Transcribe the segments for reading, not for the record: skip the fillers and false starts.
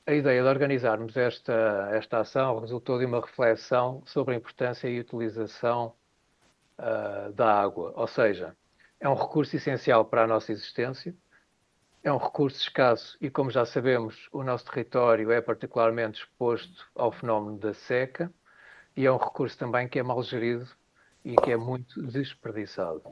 a ideia de organizarmos esta ação resultou de uma reflexão sobre a importância e utilização da água. Ou seja, é um recurso essencial para a nossa existência, é um recurso escasso e, como já sabemos, o nosso território é particularmente exposto ao fenómeno da seca e é um recurso também que é mal gerido e que é muito desperdiçado.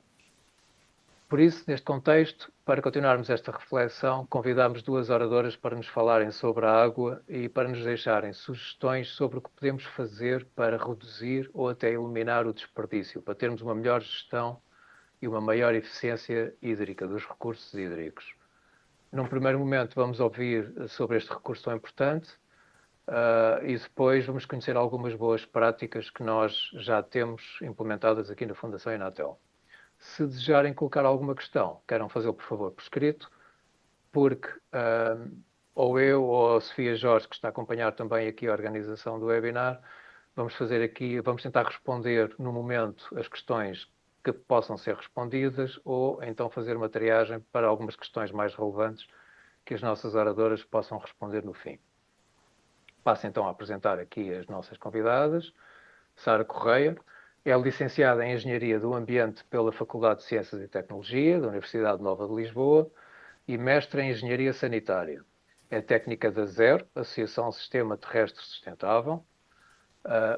Por isso, neste contexto, para continuarmos esta reflexão, convidamos duas oradoras para nos falarem sobre a água e para nos deixarem sugestões sobre o que podemos fazer para reduzir ou até eliminar o desperdício, para termos uma melhor gestão e uma maior eficiência hídrica dos recursos hídricos. Num primeiro momento, vamos ouvir sobre este recurso tão importante e depois vamos conhecer algumas boas práticas que nós já temos implementadas aqui na Fundação Inatel. Se desejarem colocar alguma questão, queiram fazê-lo, por favor, por escrito, porque ou eu ou a Sofia Jorge, que está a acompanhar também aqui a organização do webinar, vamos tentar responder no momento as questões que possam ser respondidas ou então fazer uma triagem para algumas questões mais relevantes que as nossas oradoras possam responder no fim. Passo então a apresentar aqui as nossas convidadas. Sara Correia é licenciada em Engenharia do Ambiente pela Faculdade de Ciências e Tecnologia da Universidade Nova de Lisboa e mestre em Engenharia Sanitária. É técnica da ZER, Associação Sistema Terrestre Sustentável,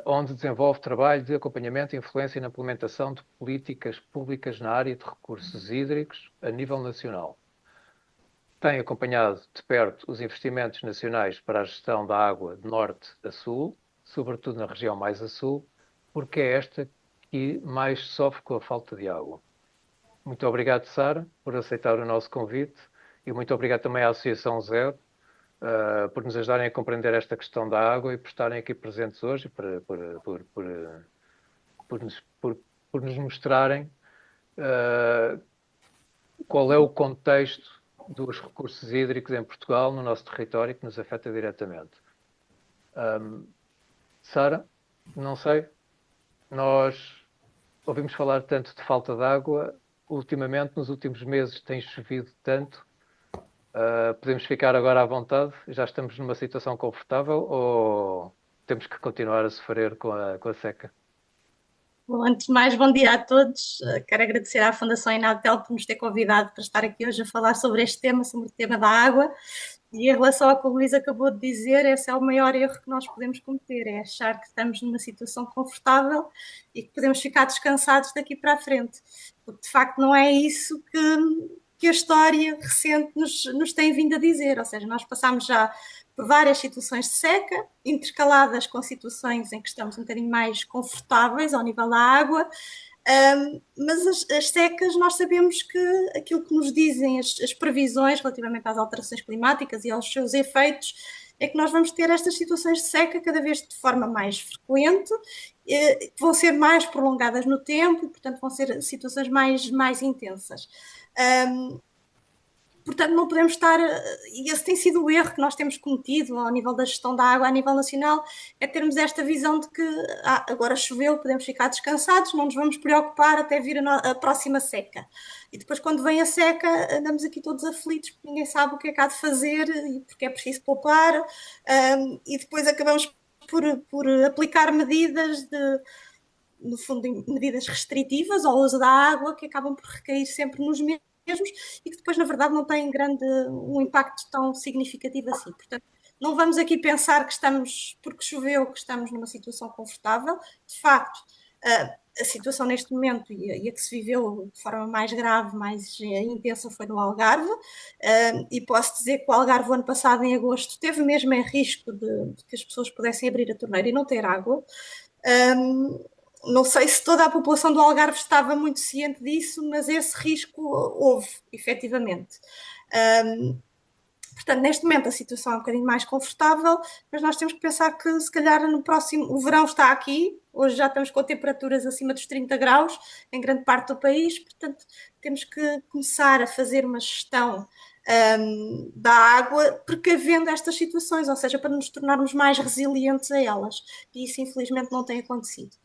onde desenvolve trabalho de acompanhamento, influência e na implementação de políticas públicas na área de recursos hídricos a nível nacional. Tem acompanhado de perto os investimentos nacionais para a gestão da água de norte a sul, sobretudo na região mais a sul, porque é esta que mais sofre com a falta de água. Muito obrigado, Sara, por aceitar o nosso convite e muito obrigado também à Associação Zero por nos ajudarem a compreender esta questão da água e por estarem aqui presentes hoje e por nos mostrarem qual é o contexto dos recursos hídricos em Portugal, no nosso território, que nos afeta diretamente. Sara, não sei, nós ouvimos falar tanto de falta de água, ultimamente, nos últimos meses, tem chovido tanto. Podemos ficar agora à vontade? Já estamos numa situação confortável ou temos que continuar a sofrer com a seca? Bom, antes de mais, bom dia a todos. Quero agradecer à Fundação Inatel por nos ter convidado para estar aqui hoje a falar sobre este tema, sobre o tema da água. E em relação ao que o Luís acabou de dizer, esse é o maior erro que nós podemos cometer, é achar que estamos numa situação confortável e que podemos ficar descansados daqui para a frente. Porque, de facto, não é isso que a história recente nos tem vindo a dizer. Ou seja, nós passamos já por várias situações de seca, intercaladas com situações em que estamos um bocadinho mais confortáveis ao nível da água, mas as secas, nós sabemos que aquilo que nos dizem as previsões relativamente às alterações climáticas e aos seus efeitos é que nós vamos ter estas situações de seca cada vez de forma mais frequente, que vão ser mais prolongadas no tempo e, portanto, vão ser situações mais intensas. Portanto, não podemos estar, e esse tem sido o erro que nós temos cometido ao nível da gestão da água a nível nacional, é termos esta visão de que agora choveu, podemos ficar descansados, não nos vamos preocupar até vir a próxima seca. E depois, quando vem a seca, andamos aqui todos aflitos, porque ninguém sabe o que é que há de fazer e porque é preciso poupar, e depois acabamos por aplicar medidas no fundo, medidas restritivas ao uso da água, que acabam por recair sempre nos mesmos e que depois, na verdade, não têm um impacto tão significativo assim. Portanto, não vamos aqui pensar que estamos, porque choveu, que estamos numa situação confortável. De facto, a situação neste momento e a que se viveu de forma mais grave, mais intensa, foi no Algarve. E posso dizer que o Algarve, o ano passado, em agosto, teve mesmo em risco de que as pessoas pudessem abrir a torneira e não ter água. Não sei se toda a população do Algarve estava muito ciente disso, mas esse risco houve, efetivamente. Portanto, neste momento a situação é um bocadinho mais confortável, mas nós temos que pensar que se calhar no próximo, o verão está aqui, hoje já estamos com temperaturas acima dos 30 graus em grande parte do país, portanto temos que começar a fazer uma gestão da água precavendo estas situações, ou seja, para nos tornarmos mais resilientes a elas, e isso infelizmente não tem acontecido.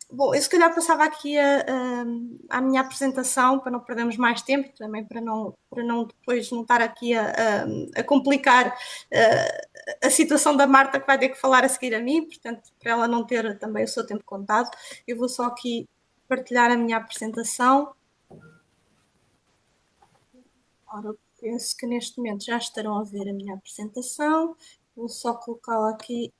Bom, eu se calhar passava aqui a minha apresentação para não perdermos mais tempo, também para não depois não estar aqui a complicar a situação da Marta, que vai ter que falar a seguir a mim, portanto, para ela não ter também o seu tempo contado, eu vou só aqui partilhar a minha apresentação. Ora, penso que neste momento já estarão a ver a minha apresentação, vou só colocá-la aqui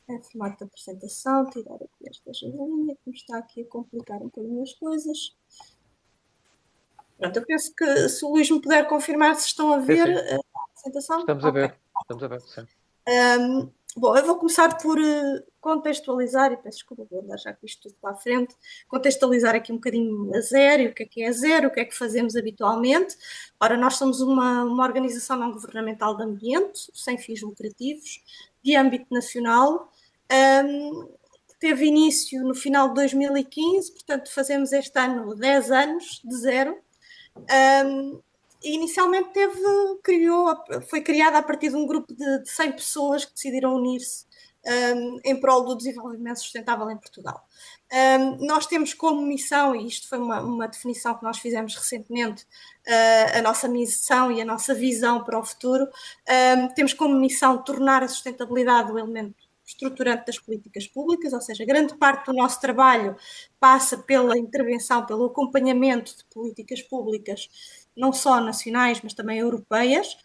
em formato de apresentação, tirar aqui esta janelinha que me está aqui a complicar um bocadinho as coisas. Pronto, eu penso que se o Luís me puder confirmar se estão a ver Sim. a apresentação. Estamos a ver, estamos a ver, sim. Bom, eu vou começar por contextualizar, e peço desculpa, vou andar já com isto tudo para a frente, contextualizar aqui um bocadinho a Zero, o que é Zero, o que é que fazemos habitualmente. Ora, nós somos uma organização não governamental de ambiente, sem fins lucrativos, de âmbito nacional, que teve início no final de 2015, portanto fazemos este ano 10 anos de Zero. Inicialmente foi criada a partir de um grupo de 100 pessoas que decidiram unir-se em prol do desenvolvimento sustentável em Portugal. Nós temos como missão, e isto foi uma definição que nós fizemos recentemente, a nossa missão e a nossa visão para o futuro, temos como missão tornar a sustentabilidade o elemento estruturante das políticas públicas, ou seja, grande parte do nosso trabalho passa pela intervenção, pelo acompanhamento de políticas públicas, não só nacionais, mas também europeias,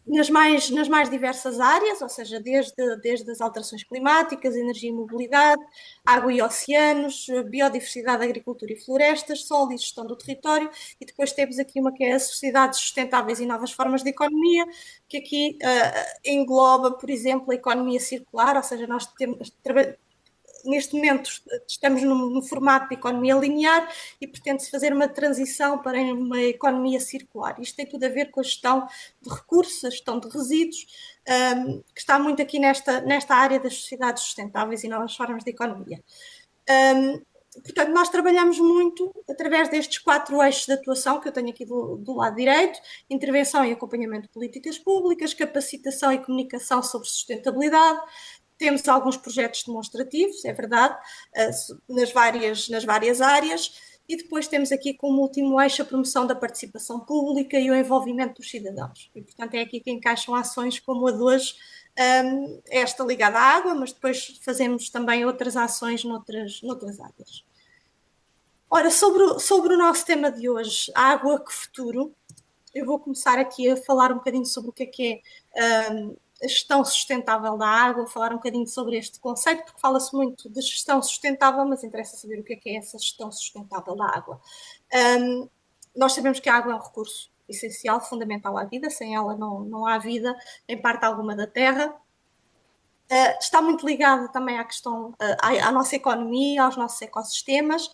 nas mais diversas áreas, ou seja, desde as alterações climáticas, energia e mobilidade, água e oceanos, biodiversidade, agricultura e florestas, solo e gestão do território, e depois temos aqui uma que é as sociedades sustentáveis e novas formas de economia, que aqui engloba, por exemplo, a economia circular, ou seja, nós neste momento estamos no formato de economia linear e pretende-se fazer uma transição para uma economia circular. Isto tem tudo a ver com a gestão de recursos, a gestão de resíduos, que está muito aqui nesta área das sociedades sustentáveis e novas formas de economia. Portanto, nós trabalhamos muito através destes 4 eixos de atuação que eu tenho aqui do lado direito: intervenção e acompanhamento de políticas públicas, capacitação e comunicação sobre sustentabilidade. Temos alguns projetos demonstrativos, é verdade, nas várias áreas, e depois temos aqui como último eixo a promoção da participação pública e o envolvimento dos cidadãos. E, portanto, é aqui que encaixam ações como a de hoje, esta ligada à água, mas depois fazemos também outras ações noutras áreas. Ora, sobre o nosso tema de hoje, água, que futuro, eu vou começar aqui a falar um bocadinho sobre o que é a gestão sustentável da água, falar um bocadinho sobre este conceito, porque fala-se muito de gestão sustentável, mas interessa saber o que é essa gestão sustentável da água. Nós sabemos que a água é um recurso essencial, fundamental à vida, sem ela não há vida em parte alguma da Terra. Está muito ligada também à questão, à nossa economia, aos nossos ecossistemas,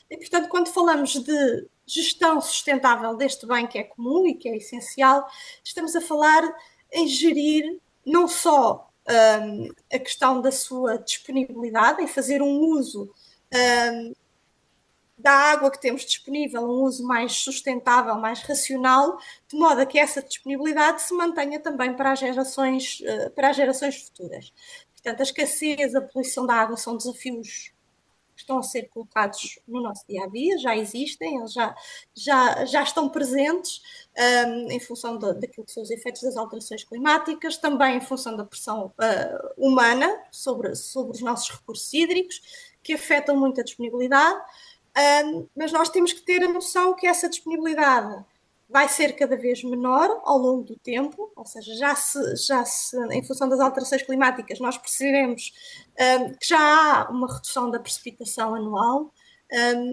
e, portanto, quando falamos de gestão sustentável deste bem que é comum e que é essencial, estamos a falar em gerir não só a questão da sua disponibilidade, em fazer um uso da água que temos disponível, um uso mais sustentável, mais racional, de modo a que essa disponibilidade se mantenha também para as gerações futuras. Portanto, a escassez, a poluição da água são desafios que estão a ser colocados no nosso dia-a-dia, já existem, eles já estão presentes em função daquilo que são os efeitos das alterações climáticas, também em função da pressão humana sobre os nossos recursos hídricos, que afetam muito a disponibilidade, mas nós temos que ter a noção que essa disponibilidade vai ser cada vez menor ao longo do tempo, ou seja, em função das alterações climáticas, nós percebemos que já há uma redução da precipitação anual.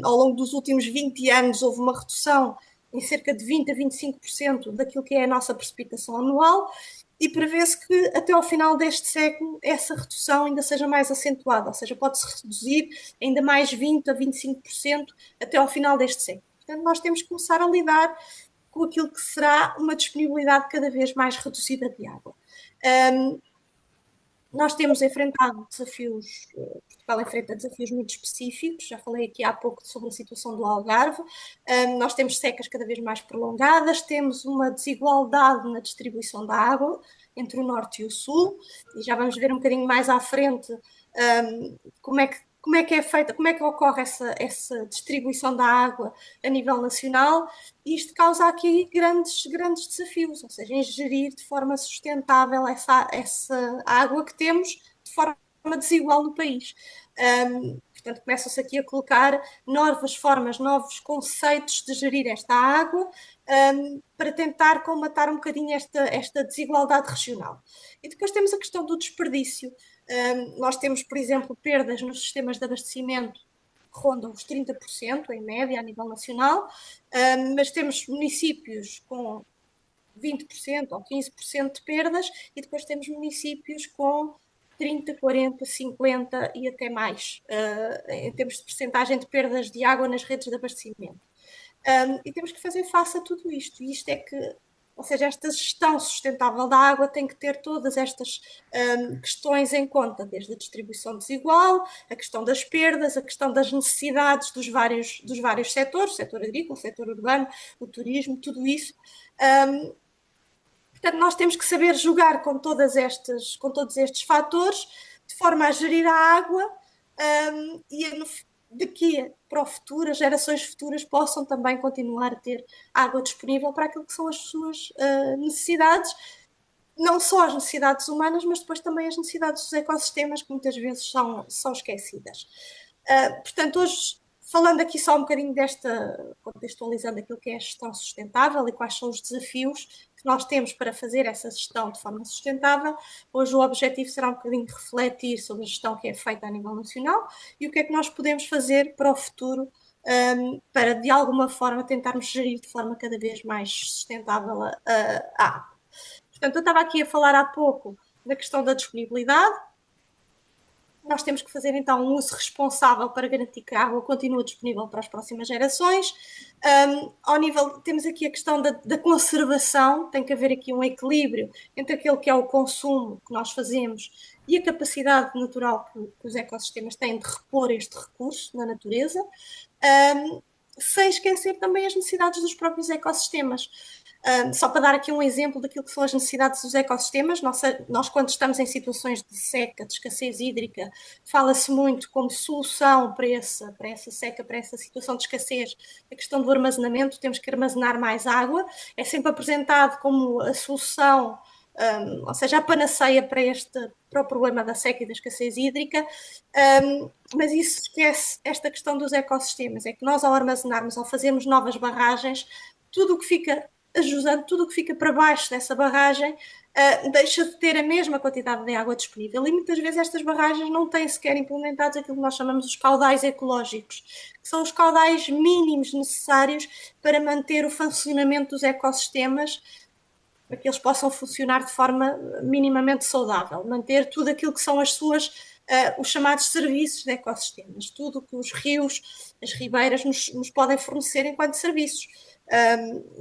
Ao longo dos últimos 20 anos houve uma redução em cerca de 20 a 25% daquilo que é a nossa precipitação anual, e prevê-se que até ao final deste século essa redução ainda seja mais acentuada, ou seja, pode-se reduzir ainda mais 20 a 25% até ao final deste século. Portanto, nós temos que começar a lidar com aquilo que será uma disponibilidade cada vez mais reduzida de água. Nós temos enfrentado desafios, Portugal enfrenta desafios muito específicos, já falei aqui há pouco sobre a situação do Algarve, nós temos secas cada vez mais prolongadas, temos uma desigualdade na distribuição da água entre o norte e o sul, e já vamos ver um bocadinho mais à frente como é que é feita, como é que ocorre essa distribuição da água a nível nacional. E isto causa aqui grandes desafios, ou seja, em gerir de forma sustentável essa água que temos de forma desigual no país. Portanto, começam-se aqui a colocar novas formas, novos conceitos de gerir esta água, para tentar combater um bocadinho esta desigualdade regional. E depois temos a questão do desperdício. Nós temos, por exemplo, perdas nos sistemas de abastecimento que rondam os 30% em média a nível nacional, mas temos municípios com 20% ou 15% de perdas e depois temos municípios com 30, 40, 50 e até mais, em termos de percentagem de perdas de água nas redes de abastecimento. E temos que fazer face a tudo isto. E isto é que, ou seja, esta gestão sustentável da água tem que ter todas estas questões em conta, desde a distribuição desigual, a questão das perdas, a questão das necessidades dos vários setores, o setor agrícola, o setor urbano, o turismo, tudo isso. Portanto, nós temos que saber jogar com todos estes fatores, de forma a gerir a água e daqui para o futuro, as gerações futuras possam também continuar a ter água disponível para aquilo que são as suas necessidades, não só as necessidades humanas, mas depois também as necessidades dos ecossistemas, que muitas vezes são esquecidas. Portanto, hoje, falando aqui só um bocadinho contextualizando aquilo que é a gestão sustentável e quais são os desafios que nós temos para fazer essa gestão de forma sustentável, hoje o objetivo será um bocadinho refletir sobre a gestão que é feita a nível nacional e o que é que nós podemos fazer para o futuro, para de alguma forma tentarmos gerir de forma cada vez mais sustentável a água. Portanto, eu estava aqui a falar há pouco da questão da disponibilidade. Nós temos que fazer então um uso responsável para garantir que a água continua disponível para as próximas gerações. Ao nível, temos aqui a questão da conservação, tem que haver aqui um equilíbrio entre aquele que é o consumo que nós fazemos e a capacidade natural que os ecossistemas têm de repor este recurso na natureza, sem esquecer também as necessidades dos próprios ecossistemas. Só para dar aqui um exemplo daquilo que são as necessidades dos ecossistemas, nós quando estamos em situações de seca, de escassez hídrica, fala-se muito como solução para essa seca, para essa situação de escassez, a questão do armazenamento, temos que armazenar mais água, é sempre apresentado como a solução, ou seja, a panaceia para o problema da seca e da escassez hídrica, mas isso esquece esta questão dos ecossistemas, é que nós ao armazenarmos, ao fazermos novas barragens, tudo o que fica ajudando, tudo o que fica para baixo dessa barragem deixa de ter a mesma quantidade de água disponível e muitas vezes estas barragens não têm sequer implementados aquilo que nós chamamos os caudais ecológicos, que são os caudais mínimos necessários para manter o funcionamento dos ecossistemas, para que eles possam funcionar de forma minimamente saudável, manter tudo aquilo que são os chamados serviços de ecossistemas, tudo o que os rios, as ribeiras nos podem fornecer enquanto serviços.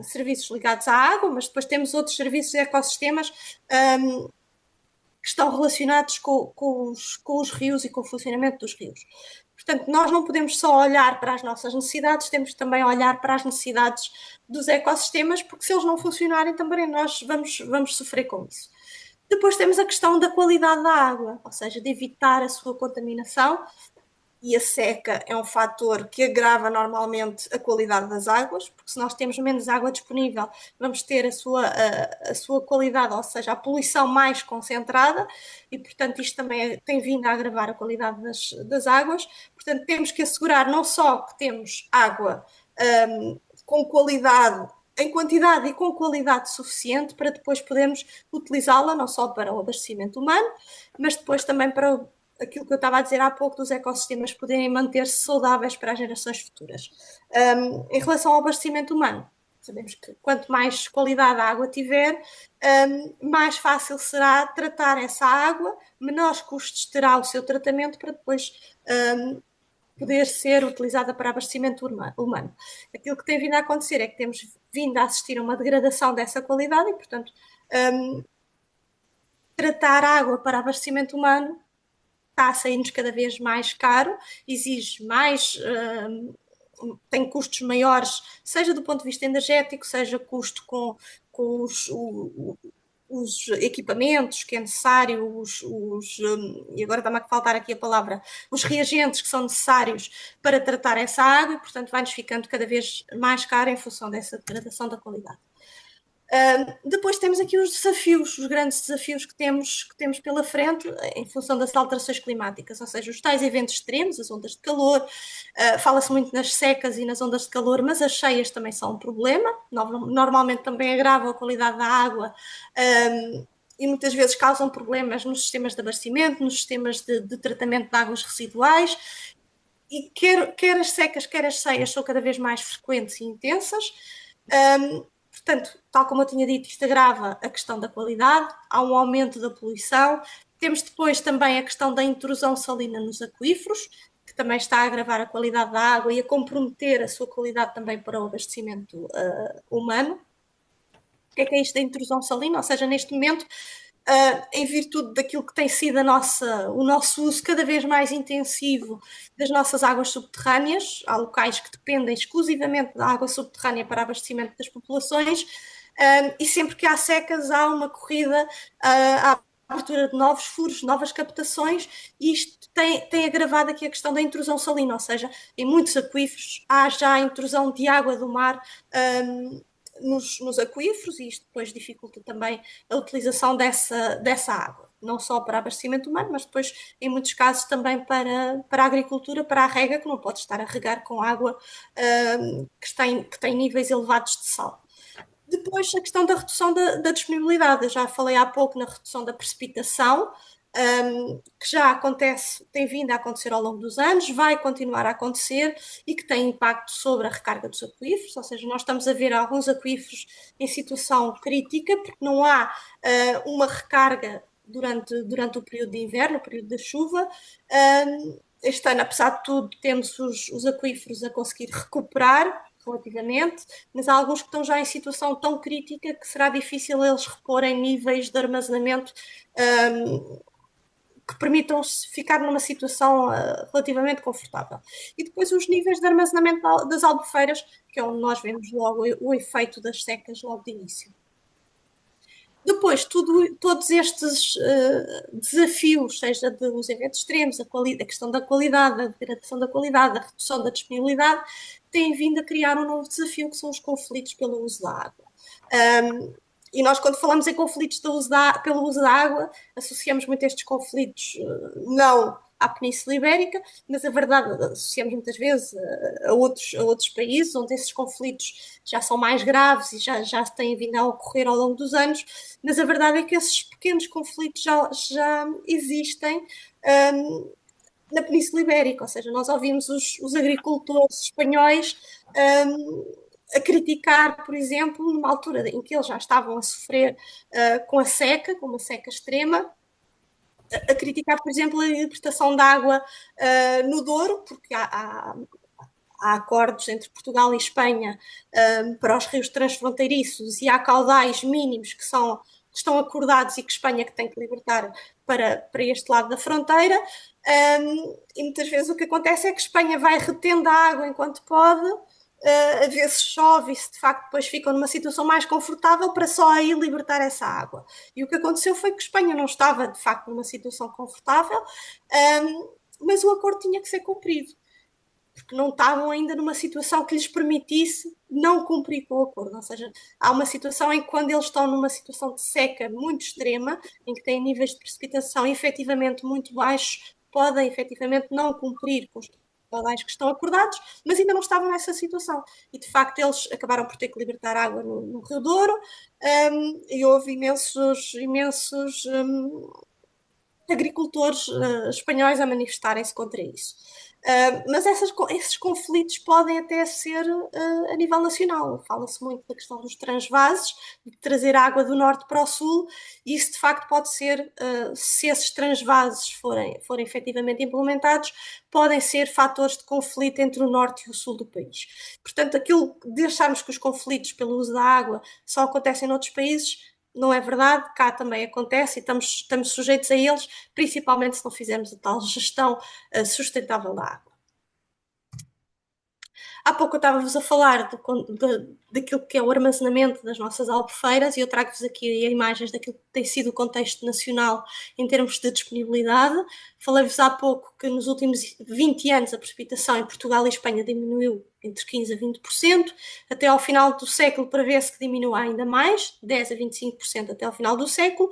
Serviços ligados à água, mas depois temos outros serviços de ecossistemas que estão relacionados com os rios e com o funcionamento dos rios. Portanto, nós não podemos só olhar para as nossas necessidades, temos também olhar para as necessidades dos ecossistemas, porque se eles não funcionarem, também nós vamos sofrer com isso. Depois temos a questão da qualidade da água, ou seja, de evitar a sua contaminação, e a seca é um fator que agrava normalmente a qualidade das águas, porque se nós temos menos água disponível, vamos ter a sua qualidade, ou seja, a poluição mais concentrada, e portanto isto também tem vindo a agravar a qualidade das águas. Portanto, temos que assegurar não só que temos água com qualidade, em quantidade e com qualidade suficiente para depois podermos utilizá-la não só para o abastecimento humano, mas depois também para aquilo que eu estava a dizer há pouco dos ecossistemas poderem manter-se saudáveis para as gerações futuras. Em relação ao abastecimento humano, sabemos que quanto mais qualidade a água tiver, mais fácil será tratar essa água, menores custos terá o seu tratamento para depois poder ser utilizada para abastecimento humano. Aquilo que tem vindo a acontecer é que temos vindo a assistir a uma degradação dessa qualidade e, portanto, tratar água para abastecimento humano está a sair-nos cada vez mais caro, exige mais, tem custos maiores, seja do ponto de vista energético, seja custo com os equipamentos que é necessário, e agora está-me a faltar aqui a palavra, os reagentes que são necessários para tratar essa água, e, portanto, vai-nos ficando cada vez mais caro em função dessa degradação da qualidade. Depois temos aqui os desafios, os grandes desafios que temos pela frente em função das alterações climáticas, ou seja, os tais eventos extremos, as ondas de calor, fala-se muito nas secas e nas ondas de calor, mas as cheias também são um problema, normalmente também agravam a qualidade da água e muitas vezes causam problemas nos sistemas de abastecimento, nos sistemas de tratamento de águas residuais, e quer as secas, quer as cheias são cada vez mais frequentes e intensas. Portanto, tal como eu tinha dito, isto agrava a questão da qualidade, há um aumento da poluição. Temos depois também a questão da intrusão salina nos aquíferos, que também está a agravar a qualidade da água e a comprometer a sua qualidade também para o abastecimento humano. O que é isto da intrusão salina? Ou seja, neste momento, em virtude daquilo que tem sido o nosso uso cada vez mais intensivo das nossas águas subterrâneas, há locais que dependem exclusivamente da água subterrânea para abastecimento das populações, e sempre que há secas há uma corrida à abertura de novos furos, novas captações, e isto tem agravado aqui a questão da intrusão salina, ou seja, em muitos aquíferos há já a intrusão de água do mar nos aquíferos, e isto depois dificulta também a utilização dessa água, não só para abastecimento humano, mas depois, em muitos casos, também para a agricultura, para a rega, que não pode estar a regar com água que tem níveis elevados de sal. Depois, a questão da redução da disponibilidade. Eu já falei há pouco na redução da precipitação, que já acontece, tem vindo a acontecer ao longo dos anos, vai continuar a acontecer e que tem impacto sobre a recarga dos aquíferos, ou seja, nós estamos a ver alguns aquíferos em situação crítica, porque não há uma recarga durante o período de inverno, o período da chuva. Este ano, apesar de tudo, temos os aquíferos a conseguir recuperar relativamente, mas há alguns que estão já em situação tão crítica que será difícil eles reporem níveis de armazenamento que permitam ficar numa situação relativamente confortável. E depois os níveis de armazenamento das albufeiras, que é onde nós vemos logo o efeito das secas logo de início. Depois, todos estes desafios, seja dos eventos extremos, a questão da qualidade, a degradação da qualidade, a redução da disponibilidade, têm vindo a criar um novo desafio, que são os conflitos pelo uso da água. E nós, quando falamos em conflitos pelo uso da água, associamos muito estes conflitos não à Península Ibérica, mas a verdade associamos muitas vezes a outros países, onde esses conflitos já são mais graves e já têm vindo a ocorrer ao longo dos anos, mas a verdade é que esses pequenos conflitos já existem na Península Ibérica, ou seja, nós ouvimos os agricultores espanhóis a criticar, por exemplo, numa altura em que eles já estavam a sofrer com uma seca extrema, a criticar, por exemplo, a libertação de água no Douro, porque há acordos entre Portugal e Espanha para os rios transfronteiriços, e há caudais mínimos que estão acordados e que Espanha que tem que libertar para este lado da fronteira, e muitas vezes o que acontece é que Espanha vai retendo a água enquanto pode, a ver se chove e se de facto depois ficam numa situação mais confortável para só aí libertar essa água. E o que aconteceu foi que Espanha não estava de facto numa situação confortável, mas o acordo tinha que ser cumprido, porque não estavam ainda numa situação que lhes permitisse não cumprir com o acordo. Ou seja, há uma situação em que, quando eles estão numa situação de seca muito extrema, em que têm níveis de precipitação efetivamente muito baixos, podem efetivamente não cumprir com os caudais que estão acordados, mas ainda não estavam nessa situação. E, de facto, eles acabaram por ter que libertar água no Rio Douro, e houve imensos agricultores espanhóis a manifestarem-se contra isso. Mas esses conflitos podem até ser a nível nacional. Fala-se muito da questão dos transvases, de trazer água do norte para o sul, e isso de facto pode ser, se esses transvases forem efetivamente implementados, podem ser fatores de conflito entre o norte e o sul do país. Portanto, aquilo de acharmos que os conflitos pelo uso da água só acontecem noutros países, não é verdade, cá também acontece e estamos sujeitos a eles, principalmente se não fizermos a tal gestão sustentável da água. Há pouco eu estava-vos a falar daquilo que é o armazenamento das nossas albufeiras e eu trago-vos aqui imagens daquilo que tem sido o contexto nacional em termos de disponibilidade. Falei-vos há pouco que nos últimos 20 anos a precipitação em Portugal e Espanha diminuiu entre 15% a 20%. Até ao final do século prevê-se que diminua ainda mais, 10% a 25% até ao final do século.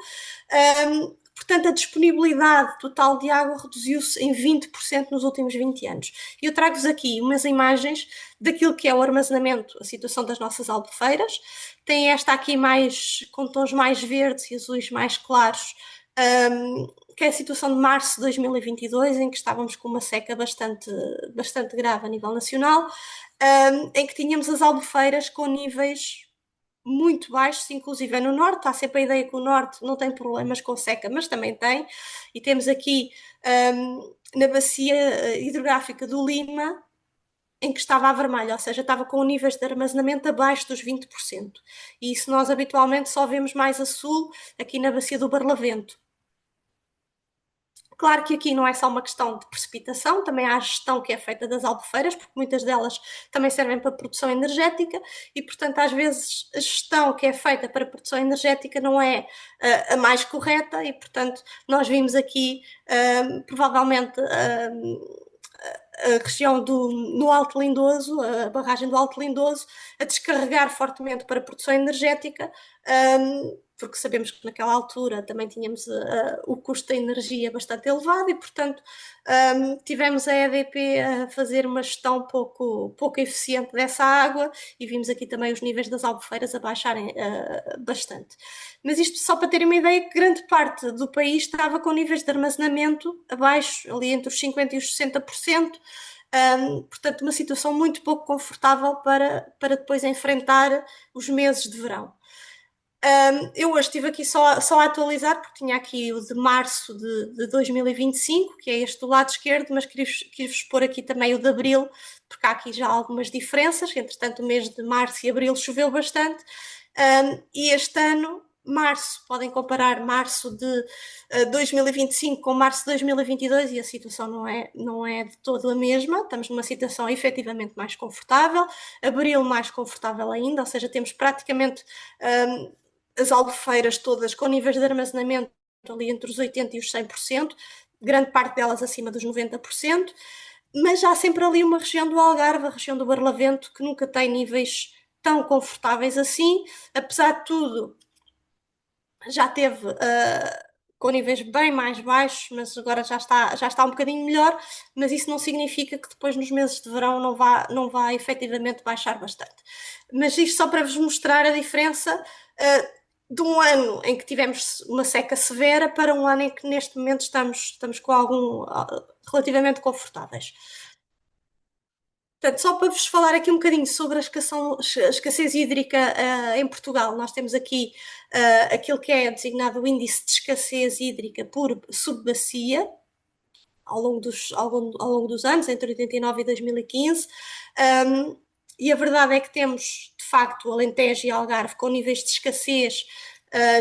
Portanto, a disponibilidade total de água reduziu-se em 20% nos últimos 20 anos. E eu trago-vos aqui umas imagens daquilo que é o armazenamento, a situação das nossas albufeiras. Tem esta aqui mais, com tons mais verdes e azuis mais claros, que é a situação de março de 2022, em que estávamos com uma seca bastante grave a nível nacional, em que tínhamos as albufeiras com níveis muito baixos, inclusive no norte. Há sempre a ideia que o norte não tem problemas com seca, mas também tem, e temos aqui na bacia hidrográfica do Lima, em que estava a vermelho, ou seja, estava com níveis de armazenamento abaixo dos 20%. E isso nós habitualmente só vemos mais a sul, aqui na bacia do Barlavento. Claro que aqui não é só uma questão de precipitação, também há a gestão que é feita das albufeiras, porque muitas delas também servem para produção energética e, portanto, às vezes a gestão que é feita para produção energética não é a mais correta e, portanto, nós vimos aqui provavelmente a região no Alto Lindoso, a barragem do Alto Lindoso, a descarregar fortemente para a produção energética, porque sabemos que naquela altura também tínhamos o custo da energia bastante elevado e, portanto, tivemos a EDP a fazer uma gestão pouco eficiente dessa água e vimos aqui também os níveis das albufeiras a baixarem bastante. Mas isto só para terem uma ideia que grande parte do país estava com níveis de armazenamento abaixo, ali entre os 50% e os 60%, portanto uma situação muito pouco confortável para depois enfrentar os meses de verão. Eu hoje estive aqui só a atualizar, porque tinha aqui o de março de 2025, que é este do lado esquerdo, mas quis-vos pôr aqui também o de abril, porque há aqui já algumas diferenças. Entretanto, o mês de março e abril choveu bastante, e este ano, março, podem comparar março de 2025 com março de 2022 e a situação não é de todo a mesma. Estamos numa situação efetivamente mais confortável, abril mais confortável ainda, ou seja, temos praticamente as albufeiras todas com níveis de armazenamento ali entre os 80% e os 100%, grande parte delas acima dos 90%, mas há sempre ali uma região do Algarve, a região do Barlavento, que nunca tem níveis tão confortáveis assim. Apesar de tudo, já teve com níveis bem mais baixos, mas agora já está um bocadinho melhor, mas isso não significa que depois nos meses de verão não vá efetivamente baixar bastante. Mas isto só para vos mostrar a diferença de um ano em que tivemos uma seca severa para um ano em que neste momento estamos com relativamente confortáveis. Portanto, só para vos falar aqui um bocadinho sobre a escassez hídrica em Portugal, nós temos aqui aquilo que é designado o índice de escassez hídrica por subbacia, ao longo dos anos, entre 89 e 2015, e a verdade é que temos, de facto, o Alentejo e Algarve com níveis de escassez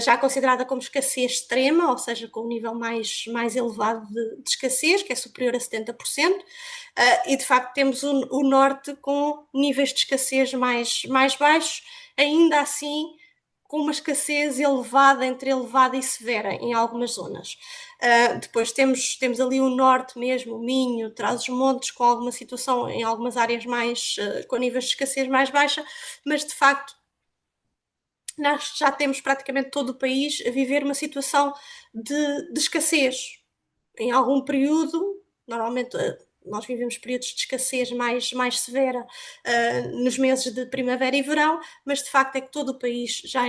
já considerada como escassez extrema, ou seja, com um nível mais elevado de escassez, que é superior a 70%, e de facto temos o norte com níveis de escassez mais baixos, ainda assim com uma escassez elevada, entre elevada e severa em algumas zonas. Depois temos ali o norte mesmo, o Minho, Trás-os-Montes, com alguma situação em algumas áreas com níveis de escassez mais baixa, mas de facto nós já temos praticamente todo o país a viver uma situação de escassez. Em algum período, normalmente nós vivemos períodos de escassez mais severa nos meses de primavera e verão, mas de facto é que todo o país já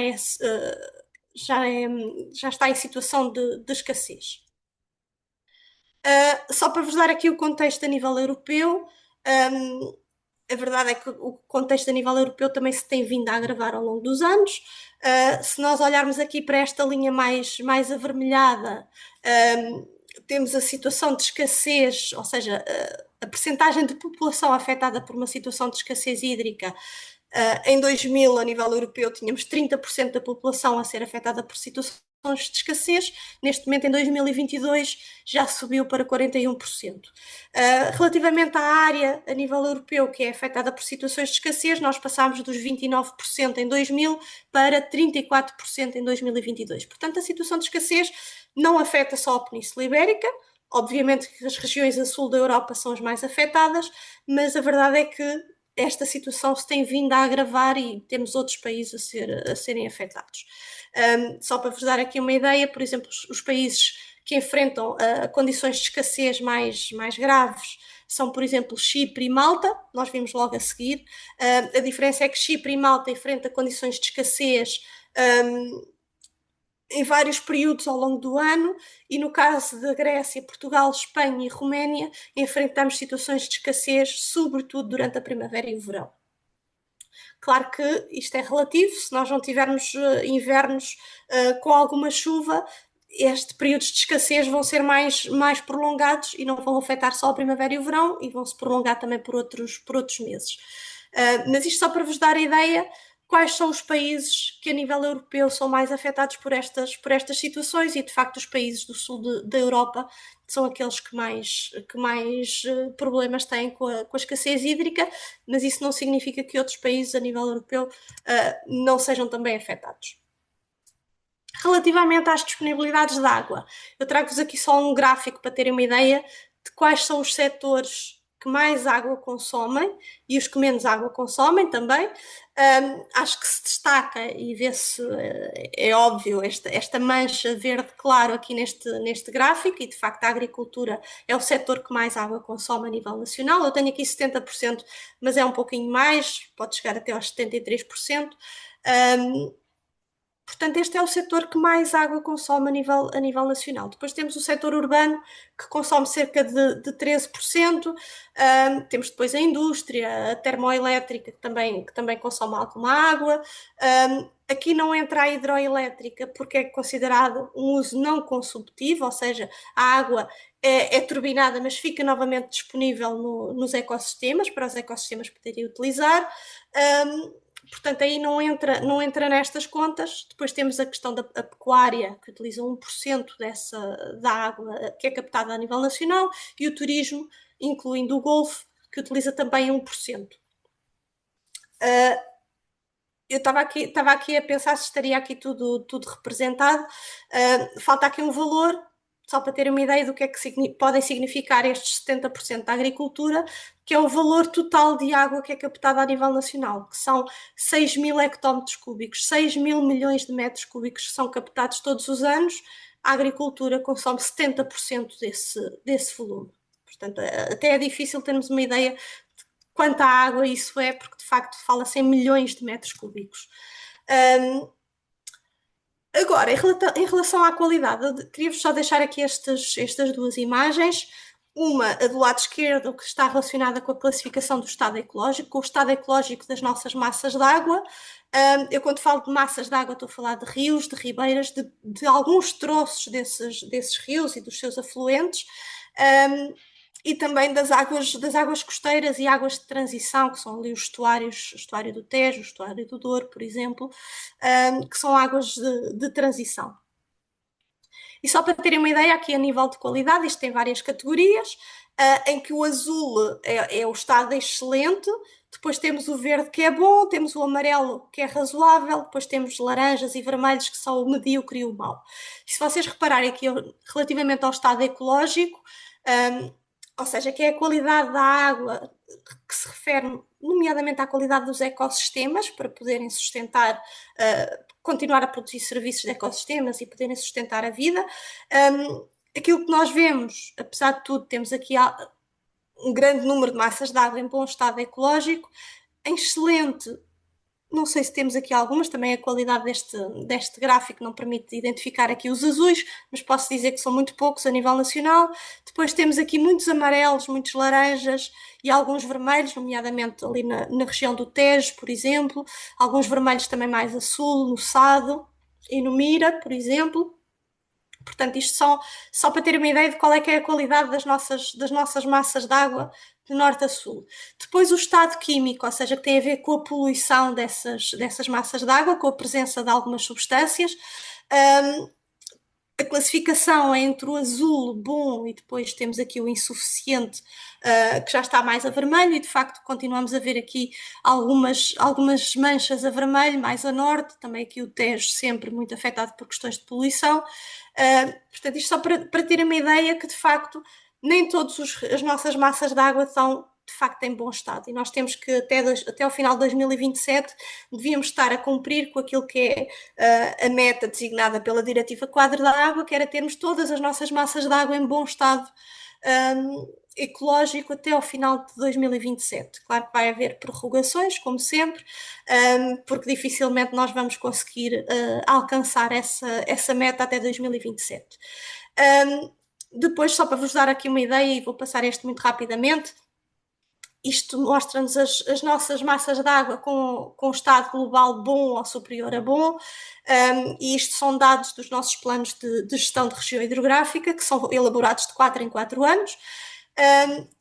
está em situação de escassez. Só para vos dar aqui o contexto a nível europeu, a verdade é que o contexto a nível europeu também se tem vindo a agravar ao longo dos anos. Se nós olharmos aqui para esta linha mais avermelhada, temos a situação de escassez, ou seja, a percentagem de população afetada por uma situação de escassez hídrica. Em 2000, a nível europeu, tínhamos 30% da população a ser afetada por situações de escassez, neste momento em 2022 já subiu para 41%. Relativamente à área a nível europeu que é afetada por situações de escassez, nós passámos dos 29% em 2000 para 34% em 2022. Portanto, a situação de escassez não afeta só a Península Ibérica, obviamente que as regiões a sul da Europa são as mais afetadas, mas a verdade é que esta situação se tem vindo a agravar e temos outros países a serem afetados. Só para vos dar aqui uma ideia, por exemplo, os países que enfrentam condições de escassez mais graves são, por exemplo, Chipre e Malta, nós vimos logo a seguir. A diferença é que Chipre e Malta enfrentam condições de escassez em vários períodos ao longo do ano, e no caso da Grécia, Portugal, Espanha e Roménia, enfrentamos situações de escassez, sobretudo durante a primavera e o verão. Claro que isto é relativo, se nós não tivermos invernos com alguma chuva, estes períodos de escassez vão ser mais prolongados e não vão afetar só a primavera e o verão, e vão se prolongar também por outros meses. Mas isto só para vos dar a ideia quais são os países que a nível europeu são mais afetados por estas situações, e de facto os países do sul da Europa são aqueles que mais problemas têm com a escassez hídrica, mas isso não significa que outros países a nível europeu não sejam também afetados. Relativamente às disponibilidades de água, eu trago-vos aqui só um gráfico para terem uma ideia de quais são os setores que mais água consomem e os que menos água consomem também. Acho que se destaca e vê-se, é óbvio, esta mancha verde claro aqui neste gráfico, e de facto a agricultura é o setor que mais água consome a nível nacional. Eu tenho aqui 70%, mas é um pouquinho mais, pode chegar até aos 73%. Portanto, este é o setor que mais água consome a nível nacional. Depois temos o setor urbano, que consome cerca de 13%. Temos depois a indústria, a termoelétrica, que também consome alguma água. Aqui não entra a hidroelétrica, porque é considerado um uso não consumptivo, ou seja, a água é turbinada, mas fica novamente disponível nos ecossistemas, para os ecossistemas poderem utilizar. Portanto, aí não entra nestas contas. Depois temos a questão da pecuária, que utiliza 1% da água que é captada a nível nacional, e o turismo, incluindo o Golfo, que utiliza também 1%. Eu estava aqui a pensar se estaria aqui tudo representado. Falta aqui um valor, só para terem uma ideia do que é que podem significar estes 70% da agricultura, que é o valor total de água que é captada a nível nacional, que são 6 mil hectómetros cúbicos, 6 mil milhões de metros cúbicos que são captados todos os anos. A agricultura consome 70% desse volume. Portanto, até é difícil termos uma ideia de quanta água isso é, porque de facto fala-se em milhões de metros cúbicos. Agora, em relação à qualidade, queria-vos só deixar aqui estas duas imagens. Uma, a do lado esquerdo, que está relacionada com a classificação do estado ecológico, com o estado ecológico das nossas massas de água. Eu, quando falo de massas de água, estou a falar de rios, de ribeiras, de alguns troços desses rios e dos seus afluentes. E também das águas costeiras e águas de transição, que são ali os estuários, o estuário do Tejo, o estuário do Douro, por exemplo, que são águas de transição. E só para terem uma ideia, aqui a nível de qualidade, isto tem várias categorias, em que o azul é o estado excelente, depois temos o verde, que é bom, temos o amarelo, que é razoável, depois temos laranjas e vermelhos, que são o medíocre e o mau. E se vocês repararem aqui relativamente ao estado ecológico, ou seja, que é a qualidade da água, que se refere nomeadamente à qualidade dos ecossistemas, para poderem sustentar, continuar a produzir serviços de ecossistemas e poderem sustentar a vida. Aquilo que nós vemos, apesar de tudo, temos aqui um grande número de massas de água em bom estado ecológico, em excelente. Não sei se temos aqui algumas, também a qualidade deste gráfico não permite identificar aqui os azuis, mas posso dizer que são muito poucos a nível nacional. Depois temos aqui muitos amarelos, muitos laranjas e alguns vermelhos, nomeadamente ali na região do Tejo, por exemplo. Alguns vermelhos também mais a sul, no Sado e no Mira, por exemplo. Portanto, isto só para ter uma ideia de qual é que é a qualidade das nossas massas de água de norte a sul. Depois o estado químico, ou seja, que tem a ver com a poluição dessas massas de água, com a presença de algumas substâncias. a classificação é entre o azul, bom, e depois temos aqui o insuficiente, que já está mais a vermelho, e de facto continuamos a ver aqui algumas manchas a vermelho, mais a norte, também aqui o Tejo sempre muito afetado por questões de poluição. Portanto, isto só para ter uma ideia que de facto nem todas as nossas massas de água estão de facto em bom estado, e nós temos que até ao final de 2027 devíamos estar a cumprir com aquilo que é a meta designada pela Diretiva Quadro da Água, que era termos todas as nossas massas de água em bom estado ecológico até ao final de 2027. Claro que vai haver prorrogações, como sempre, porque dificilmente nós vamos conseguir alcançar essa meta até 2027. Depois, só para vos dar aqui uma ideia, e vou passar este muito rapidamente, isto mostra-nos as nossas massas de água com estado global bom ou superior a bom, e isto são dados dos nossos planos de gestão de região hidrográfica, que são elaborados de 4 em 4 anos,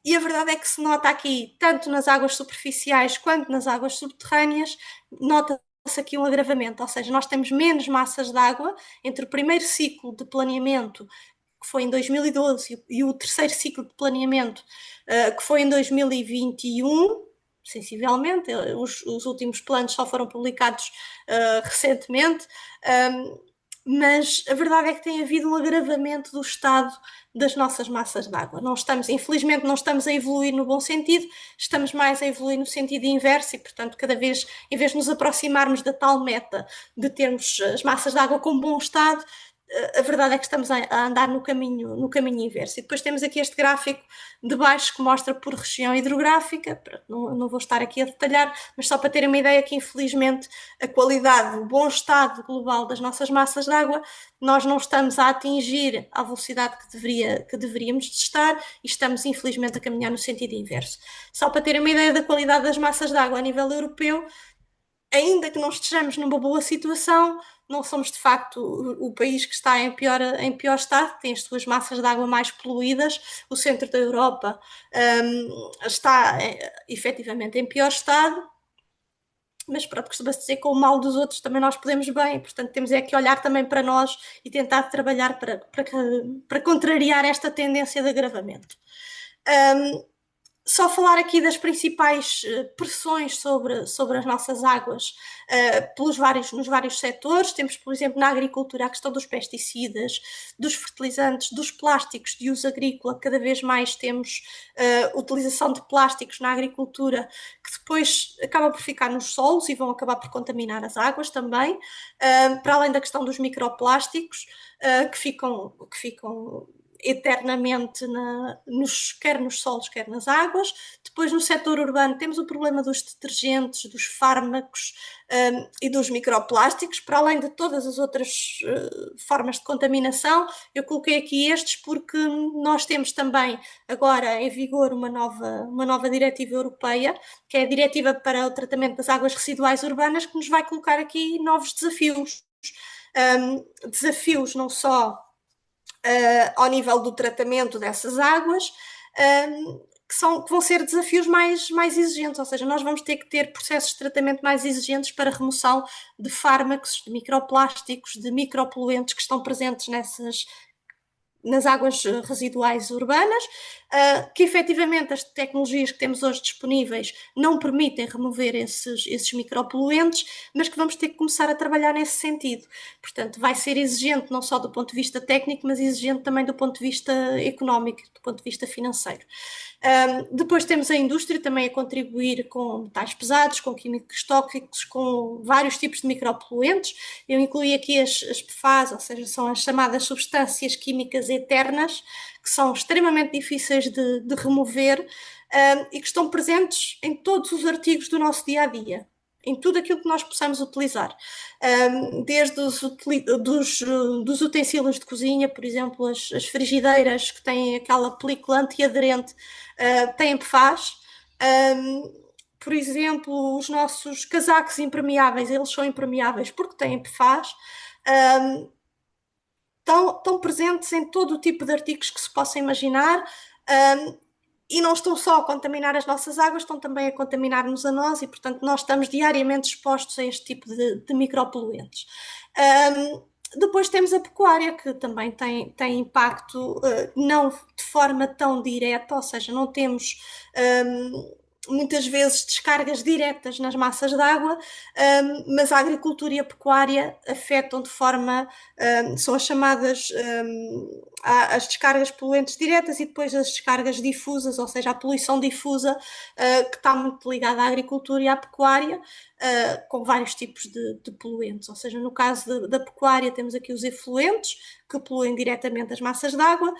e a verdade é que se nota aqui, tanto nas águas superficiais quanto nas águas subterrâneas, nota-se aqui um agravamento, ou seja, nós temos menos massas de água entre o primeiro ciclo de planeamento, que foi em 2012, e o terceiro ciclo de planeamento, que foi em 2021, sensivelmente. Os últimos planos só foram publicados recentemente, mas a verdade é que tem havido um agravamento do estado das nossas massas de água. Infelizmente, não estamos a evoluir no bom sentido, estamos mais a evoluir no sentido inverso, e, portanto, cada vez, em vez de nos aproximarmos da tal meta de termos as massas de água com bom estado, a verdade é que estamos a andar no caminho inverso. E depois temos aqui este gráfico de baixo que mostra por região hidrográfica, não vou estar aqui a detalhar, mas só para terem uma ideia que, infelizmente, a qualidade, o bom estado global das nossas massas de água, nós não estamos a atingir a velocidade que deveríamos estar, e estamos, infelizmente, a caminhar no sentido inverso. Só para terem uma ideia da qualidade das massas de água a nível europeu, ainda que não estejamos numa boa situação, não somos de facto o país que está em pior estado, tem as suas massas de água mais poluídas. O centro da Europa está efetivamente em pior estado, mas pronto, costuma-se dizer que com o mal dos outros também nós podemos bem, portanto temos é que olhar também para nós e tentar trabalhar para contrariar esta tendência de agravamento. Só falar aqui das principais pressões sobre as nossas águas nos vários setores. Temos, por exemplo, na agricultura, a questão dos pesticidas, dos fertilizantes, dos plásticos de uso agrícola. Cada vez mais temos utilização de plásticos na agricultura, que depois acaba por ficar nos solos e vão acabar por contaminar as águas também, para além da questão dos microplásticos, que ficam eternamente quer nos solos, quer nas águas. Depois, no setor urbano, temos o problema dos detergentes, dos fármacos e dos microplásticos, para além de todas as outras formas de contaminação. Eu coloquei aqui estes porque nós temos também agora em vigor uma nova diretiva europeia, que é a Diretiva para o Tratamento das Águas Residuais Urbanas, que nos vai colocar aqui novos desafios. Desafios não só ao nível do tratamento dessas águas, que vão ser desafios mais exigentes, ou seja, nós vamos ter que ter processos de tratamento mais exigentes para remoção de fármacos, de microplásticos, de micropoluentes que estão presentes nas águas residuais urbanas, que efetivamente as tecnologias que temos hoje disponíveis não permitem remover esses micropoluentes, mas que vamos ter que começar a trabalhar nesse sentido. Portanto, vai ser exigente não só do ponto de vista técnico, mas exigente também do ponto de vista económico, do ponto de vista financeiro. Depois temos a indústria também a contribuir com metais pesados, com químicos tóxicos, com vários tipos de micropoluentes. Eu incluí aqui as PFAS, ou seja, são as chamadas substâncias químicas eternas, que são extremamente difíceis de remover e que estão presentes em todos os artigos do nosso dia-a-dia, em tudo aquilo que nós possamos utilizar, desde dos utensílios de cozinha, por exemplo, as frigideiras que têm aquela película antiaderente, têm PFAS. Por exemplo, os nossos casacos impermeáveis, eles são impermeáveis porque têm PFAS. Estão presentes em todo o tipo de artigos que se possa imaginar, e não estão só a contaminar as nossas águas, estão também a contaminar-nos a nós, e portanto nós estamos diariamente expostos a este tipo de micropoluentes. Depois temos a pecuária, que também tem impacto, não de forma tão direta, ou seja, não temos muitas vezes descargas diretas nas massas de água, mas a agricultura e a pecuária afetam de forma, são as chamadas as descargas poluentes diretas e depois as descargas difusas, ou seja, a poluição difusa, que está muito ligada à agricultura e à pecuária, com vários tipos de poluentes. Ou seja, no caso da pecuária temos aqui os efluentes, que poluem diretamente as massas de água,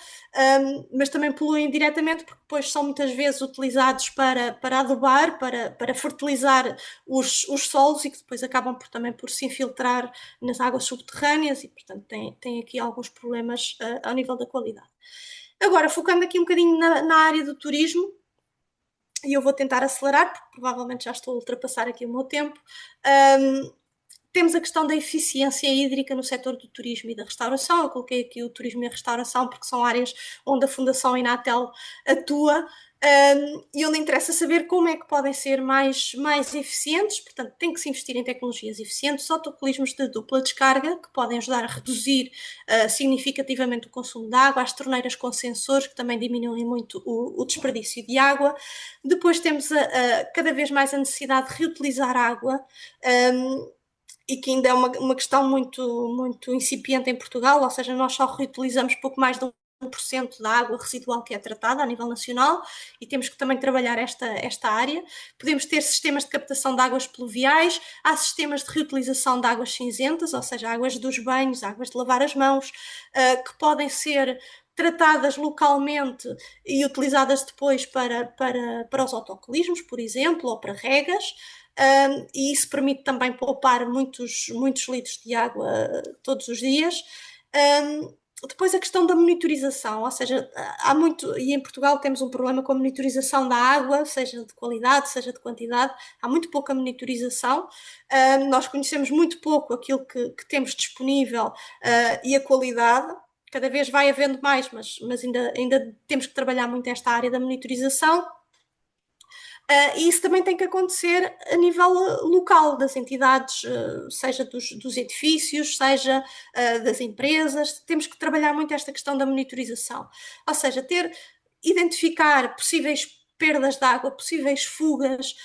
mas também poluem diretamente porque depois são muitas vezes utilizados para adubar, para fertilizar os solos e que depois acabam também por se infiltrar nas águas subterrâneas e, portanto, tem aqui alguns problemas ao nível da qualidade. Agora, focando aqui um bocadinho na área do turismo, e eu vou tentar acelerar, porque provavelmente já estou a ultrapassar aqui o meu tempo. Temos a questão da eficiência hídrica no setor do turismo e da restauração. Eu coloquei aqui o turismo e a restauração porque são áreas onde a Fundação Inatel atua, e onde interessa saber como é que podem ser mais eficientes. Portanto, tem que se investir em tecnologias eficientes, autocolismos de dupla descarga, que podem ajudar a reduzir significativamente o consumo de água, as torneiras com sensores, que também diminuem muito o desperdício de água. Depois temos cada vez mais a necessidade de reutilizar água, e que ainda é uma questão muito incipiente em Portugal, ou seja, nós só reutilizamos pouco mais de 1% da água residual que é tratada a nível nacional e temos que também trabalhar esta área. Podemos ter sistemas de captação de águas pluviais, há sistemas de reutilização de águas cinzentas, ou seja, águas dos banhos, águas de lavar as mãos, que podem ser tratadas localmente e utilizadas depois para os autocolismos, por exemplo, ou para regas. E isso permite também poupar muitos litros de água todos os dias. Depois a questão da monitorização, ou seja, há muito, e em Portugal temos um problema com a monitorização da água, seja de qualidade, seja de quantidade, há muito pouca monitorização. Nós conhecemos muito pouco aquilo que temos disponível e a qualidade. Cada vez vai havendo mais, mas ainda temos que trabalhar muito esta área da monitorização. E isso também tem que acontecer a nível local, das entidades, seja dos edifícios, seja das empresas. Temos que trabalhar muito esta questão da monitorização. Ou seja, identificar possíveis perdas de água, possíveis fugas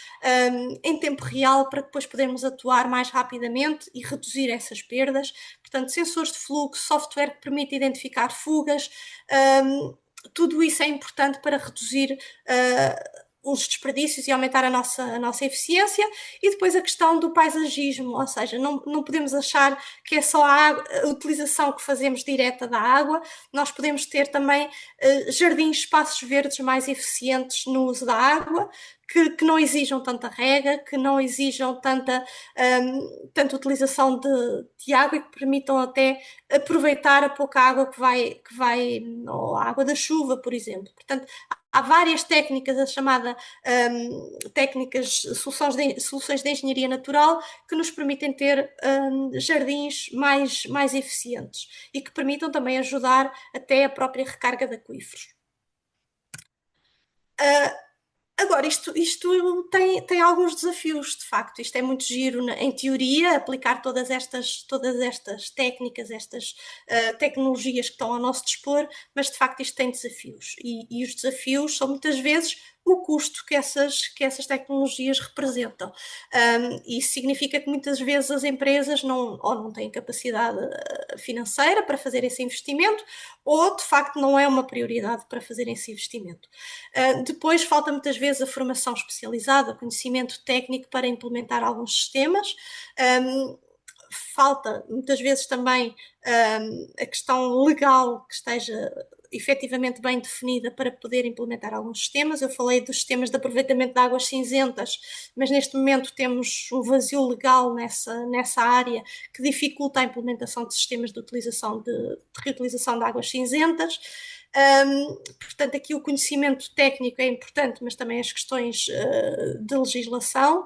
em tempo real para depois podermos atuar mais rapidamente e reduzir essas perdas. Portanto, sensores de fluxo, software que permite identificar fugas, tudo isso é importante para reduzir os desperdícios e aumentar a nossa eficiência. E depois a questão do paisagismo, ou seja, não podemos achar que é só a utilização que fazemos direta da água, nós podemos ter também jardins, espaços verdes mais eficientes no uso da água, que não exijam tanta rega, que não exijam tanta utilização de água e que permitam até aproveitar a pouca água que vai ou a água da chuva, por exemplo. Portanto, há várias técnicas, a chamada soluções de engenharia natural, que nos permitem ter jardins mais eficientes e que permitam também ajudar até a própria recarga de aquíferos. Agora, isto tem alguns desafios, de facto. Isto é muito giro em teoria, aplicar todas estas técnicas, estas tecnologias que estão ao nosso dispor, mas de facto isto tem desafios. E os desafios são muitas vezes o custo que essas tecnologias representam. Isso significa que muitas vezes as empresas não têm capacidade financeira para fazer esse investimento, ou de facto não é uma prioridade para fazer esse investimento. Depois falta muitas vezes a formação especializada, o conhecimento técnico para implementar alguns sistemas. Falta muitas vezes também a questão legal que esteja efetivamente bem definida para poder implementar alguns sistemas. Eu falei dos sistemas de aproveitamento de águas cinzentas, mas neste momento temos um vazio legal nessa área que dificulta a implementação de sistemas de reutilização de águas cinzentas. Portanto, aqui o conhecimento técnico é importante, mas também as questões de legislação.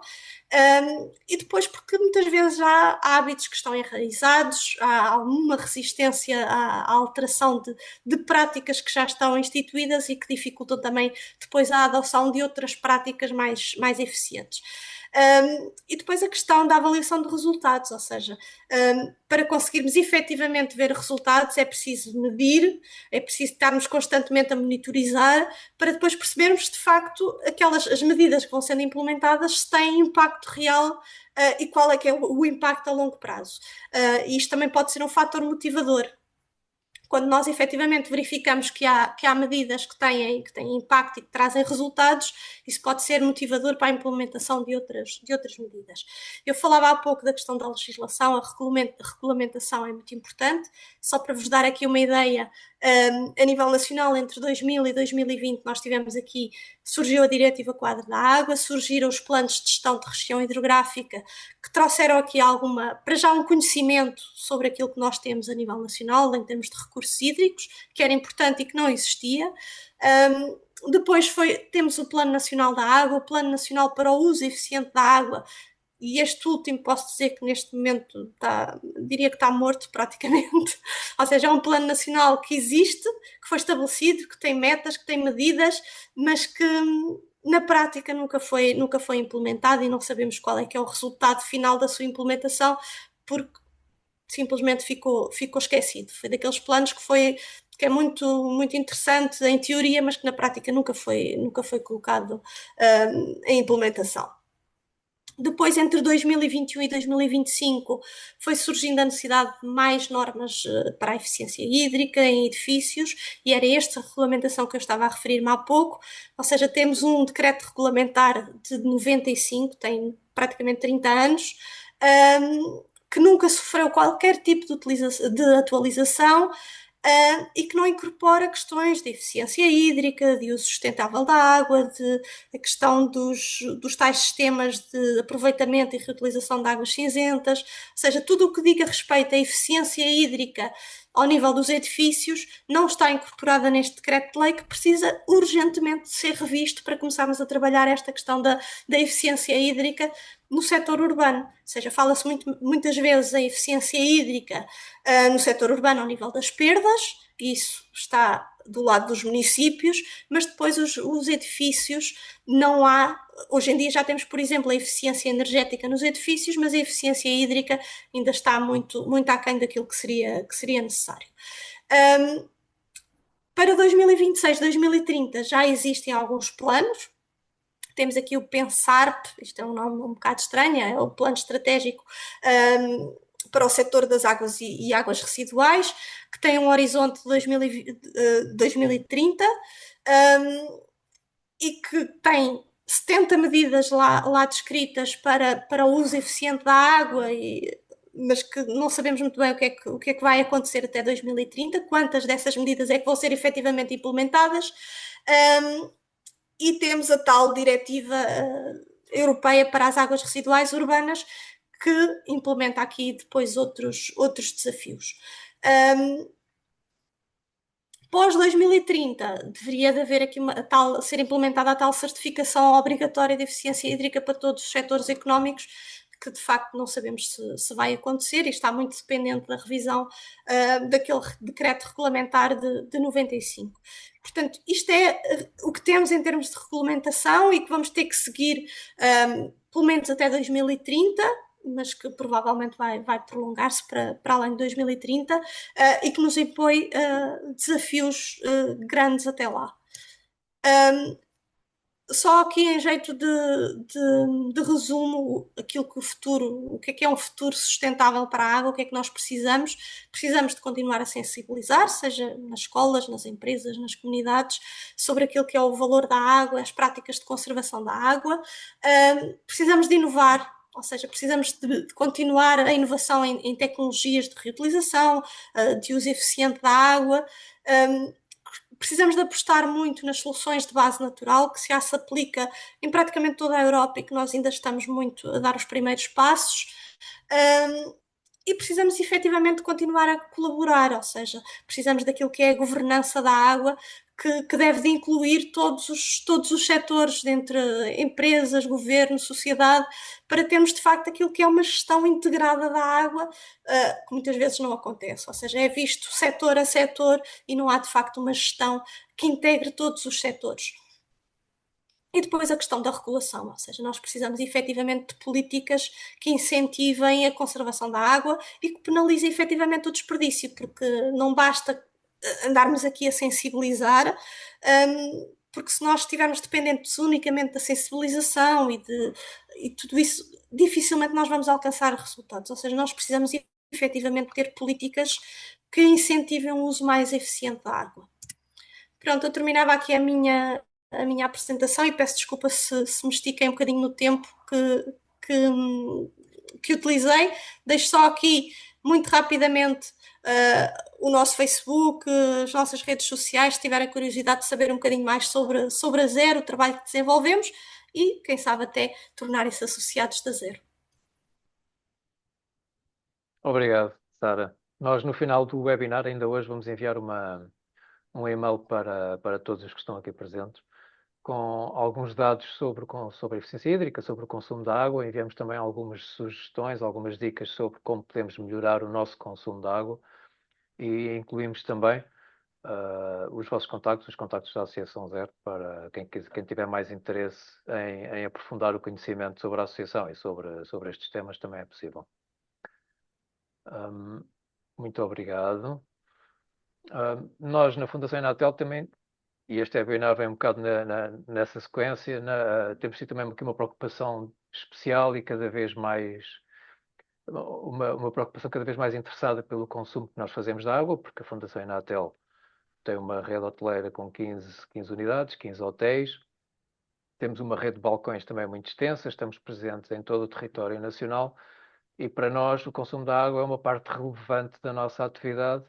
E depois porque muitas vezes há hábitos que estão enraizados, há alguma resistência à alteração de práticas que já estão instituídas e que dificultam também depois a adoção de outras práticas mais eficientes. E depois a questão da avaliação de resultados, ou seja, para conseguirmos efetivamente ver resultados é preciso medir, é preciso estarmos constantemente a monitorizar para depois percebermos de facto as medidas que vão sendo implementadas se têm impacto real e qual é que é o impacto a longo prazo. E isto também pode ser um fator motivador. Quando nós efetivamente verificamos que há medidas que têm impacto e que trazem resultados, isso pode ser motivador para a implementação de outras medidas. Eu falava há pouco da questão da legislação, a regulamentação é muito importante. Só para vos dar aqui uma ideia, a nível nacional, entre 2000 e 2020, surgiu a Diretiva Quadro da Água, surgiram os planos de gestão de região hidrográfica, que trouxeram aqui para já um conhecimento sobre aquilo que nós temos a nível nacional, em termos de recursos hídricos, que era importante e que não existia. Depois temos o Plano Nacional da Água, o Plano Nacional para o Uso Eficiente da Água, e este último posso dizer que neste momento diria que está morto praticamente, ou seja, é um plano nacional que existe, que foi estabelecido, que tem metas, que tem medidas, mas que na prática nunca foi implementado e não sabemos qual é que é o resultado final da sua implementação, porque simplesmente ficou esquecido. Foi daqueles planos que é muito, muito interessante em teoria, mas que na prática nunca foi colocado em implementação. Depois, entre 2021 e 2025, foi surgindo a necessidade de mais normas para a eficiência hídrica em edifícios, e era esta regulamentação que eu estava a referir-me há pouco, ou seja, temos um decreto regulamentar de 95, tem praticamente 30 anos, que nunca sofreu qualquer tipo de atualização, e que não incorpora questões de eficiência hídrica, de uso sustentável da água, a questão dos tais sistemas de aproveitamento e reutilização de águas cinzentas, ou seja, tudo o que diga respeito à eficiência hídrica ao nível dos edifícios não está incorporada neste decreto-lei, que precisa urgentemente de ser revisto para começarmos a trabalhar esta questão da eficiência hídrica no setor urbano. Ou seja, fala-se muitas vezes em eficiência hídrica no setor urbano ao nível das perdas, isso está do lado dos municípios, mas depois os edifícios não há. Hoje em dia já temos, por exemplo, a eficiência energética nos edifícios, mas a eficiência hídrica ainda está muito, muito aquém daquilo que seria necessário. Para 2026, 2030 já existem alguns planos. Temos aqui o PENSARP, isto é um nome um bocado estranho, é o Plano Estratégico para o setor das águas e águas residuais, que tem um horizonte de 2030 e que tem 70 medidas lá descritas para o uso eficiente da água, mas que não sabemos muito bem o que é que vai acontecer até 2030, quantas dessas medidas é que vão ser efetivamente implementadas. E temos a tal diretiva europeia para as águas residuais urbanas, que implementa aqui depois outros desafios. Pós 2030, deveria de haver aqui ser implementada a tal certificação obrigatória de eficiência hídrica para todos os setores económicos, que de facto não sabemos se vai acontecer, e está muito dependente da revisão daquele decreto regulamentar de 95. Portanto, isto é o que temos em termos de regulamentação e que vamos ter que seguir pelo menos até 2030, mas que provavelmente vai prolongar-se para além de 2030 e que nos impõe desafios grandes até lá. Só aqui em jeito de resumo, o que é um futuro sustentável para a água, o que é que nós precisamos? Precisamos de continuar a sensibilizar, seja nas escolas, nas empresas, nas comunidades, sobre aquilo que é o valor da água, as práticas de conservação da água. Precisamos de inovar, ou seja, precisamos de continuar a inovação em tecnologias de reutilização, de uso eficiente da água. Precisamos de apostar muito nas soluções de base natural, que já se aplica em praticamente toda a Europa e que nós ainda estamos muito a dar os primeiros passos. E precisamos efetivamente continuar a colaborar, ou seja, precisamos daquilo que é a governança da água, que deve de incluir todos os setores, entre empresas, governo, sociedade, para termos de facto aquilo que é uma gestão integrada da água, que muitas vezes não acontece, ou seja, é visto setor a setor e não há de facto uma gestão que integre todos os setores. E depois a questão da regulação, ou seja, nós precisamos efetivamente de políticas que incentivem a conservação da água e que penalizem efetivamente o desperdício, porque não basta andarmos aqui a sensibilizar, porque se nós estivermos dependentes unicamente da sensibilização e tudo isso, dificilmente nós vamos alcançar resultados. Ou seja, nós precisamos efetivamente ter políticas que incentivem o uso mais eficiente da água. Pronto, eu terminava aqui a minha apresentação e peço desculpa se me estiquei um bocadinho no tempo que utilizei. Deixo só aqui, muito rapidamente, o nosso Facebook, as nossas redes sociais, se tiverem curiosidade de saber um bocadinho mais sobre a Zero, o trabalho que desenvolvemos e, quem sabe, até tornarem-se associados da Zero. Obrigado, Sara. Nós, no final do webinar, ainda hoje, vamos enviar um e-mail para todos os que estão aqui presentes, com alguns dados sobre a eficiência hídrica, sobre o consumo da água. Enviamos também algumas sugestões, algumas dicas sobre como podemos melhorar o nosso consumo de água e incluímos também os vossos contactos, os contactos da Associação Zero, para quem tiver mais interesse em aprofundar o conhecimento sobre a Associação e sobre estes temas, também é possível. Muito obrigado. Nós, na Fundação Inatel, também, e este webinar vem um bocado nessa sequência, temos tido também aqui uma preocupação especial e cada vez mais, uma preocupação cada vez mais interessada pelo consumo que nós fazemos de água, porque a Fundação Inatel tem uma rede hoteleira com 15 unidades, 15 hotéis. Temos uma rede de balcões também muito extensa, estamos presentes em todo o território nacional e para nós o consumo da água é uma parte relevante da nossa atividade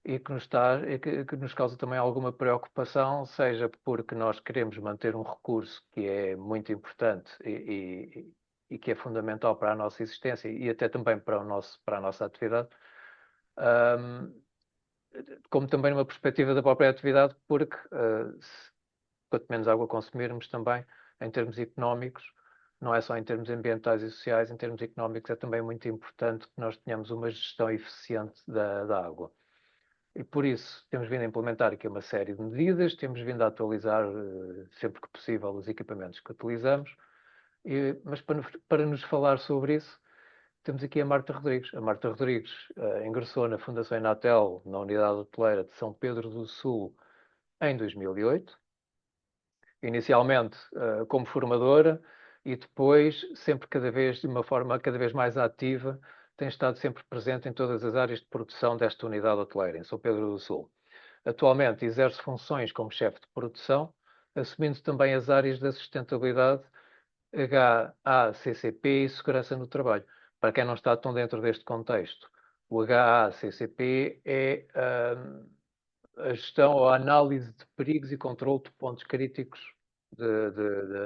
e que nos causa também alguma preocupação, seja porque nós queremos manter um recurso que é muito importante e que é fundamental para a nossa existência e até também para a nossa atividade, como também numa perspectiva da própria atividade, porque quanto menos água consumirmos também, em termos económicos, não é só em termos ambientais e sociais, em termos económicos é também muito importante que nós tenhamos uma gestão eficiente da água. E por isso temos vindo a implementar aqui uma série de medidas, temos vindo a atualizar sempre que possível os equipamentos que utilizamos, mas para nos falar sobre isso, temos aqui a Marta Rodrigues. A Marta Rodrigues ingressou na Fundação Inatel, na Unidade Hoteleira de São Pedro do Sul, em 2008, inicialmente como formadora e depois, sempre de uma forma cada vez mais ativa, tem estado sempre presente em todas as áreas de produção desta unidade hoteleira, em São Pedro do Sul. Atualmente exerce funções como chefe de produção, assumindo também as áreas da sustentabilidade, HACCP e segurança no trabalho. Para quem não está tão dentro deste contexto, o HACCP é a gestão ou a análise de perigos e controle de pontos críticos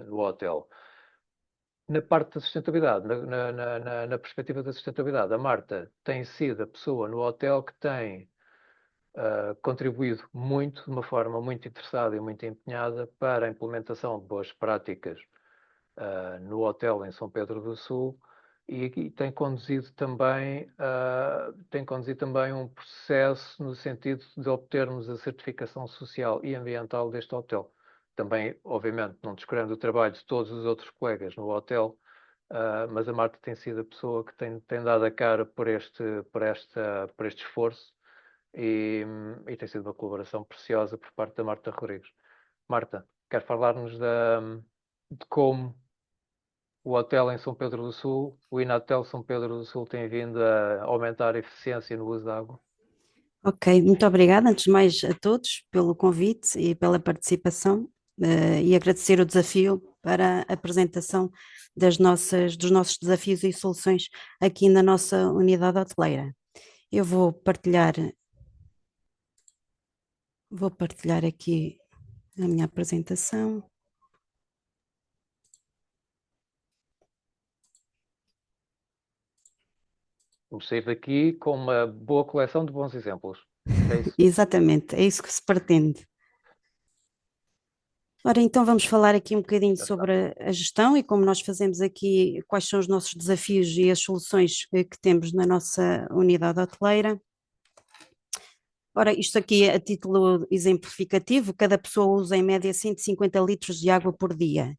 no hotel. Na parte da sustentabilidade, na perspectiva da sustentabilidade, a Marta tem sido a pessoa no hotel que tem contribuído muito, de uma forma muito interessada e muito empenhada para a implementação de boas práticas no hotel em São Pedro do Sul e tem conduzido também um processo no sentido de obtermos a certificação social e ambiental deste hotel. Também, obviamente, não descurando o trabalho de todos os outros colegas no hotel, mas a Marta tem sido a pessoa que tem dado a cara por este esforço e tem sido uma colaboração preciosa por parte da Marta Rodrigues. Marta, quer falar-nos de como o hotel em São Pedro do Sul, o Inatel São Pedro do Sul, tem vindo a aumentar a eficiência no uso da água? Ok, muito obrigada, antes de mais, a todos pelo convite e pela participação e agradecer o desafio para a apresentação dos nossos desafios e soluções aqui na nossa unidade hoteleira. Eu vou partilhar aqui a minha apresentação. Vamos sair daqui com uma boa coleção de bons exemplos. É isso? Exatamente, é isso que se pretende. Ora, então vamos falar aqui um bocadinho sobre a gestão e como nós fazemos aqui, quais são os nossos desafios e as soluções que temos na nossa unidade hoteleira. Ora, isto aqui a título exemplificativo, cada pessoa usa em média 150 litros de água por dia.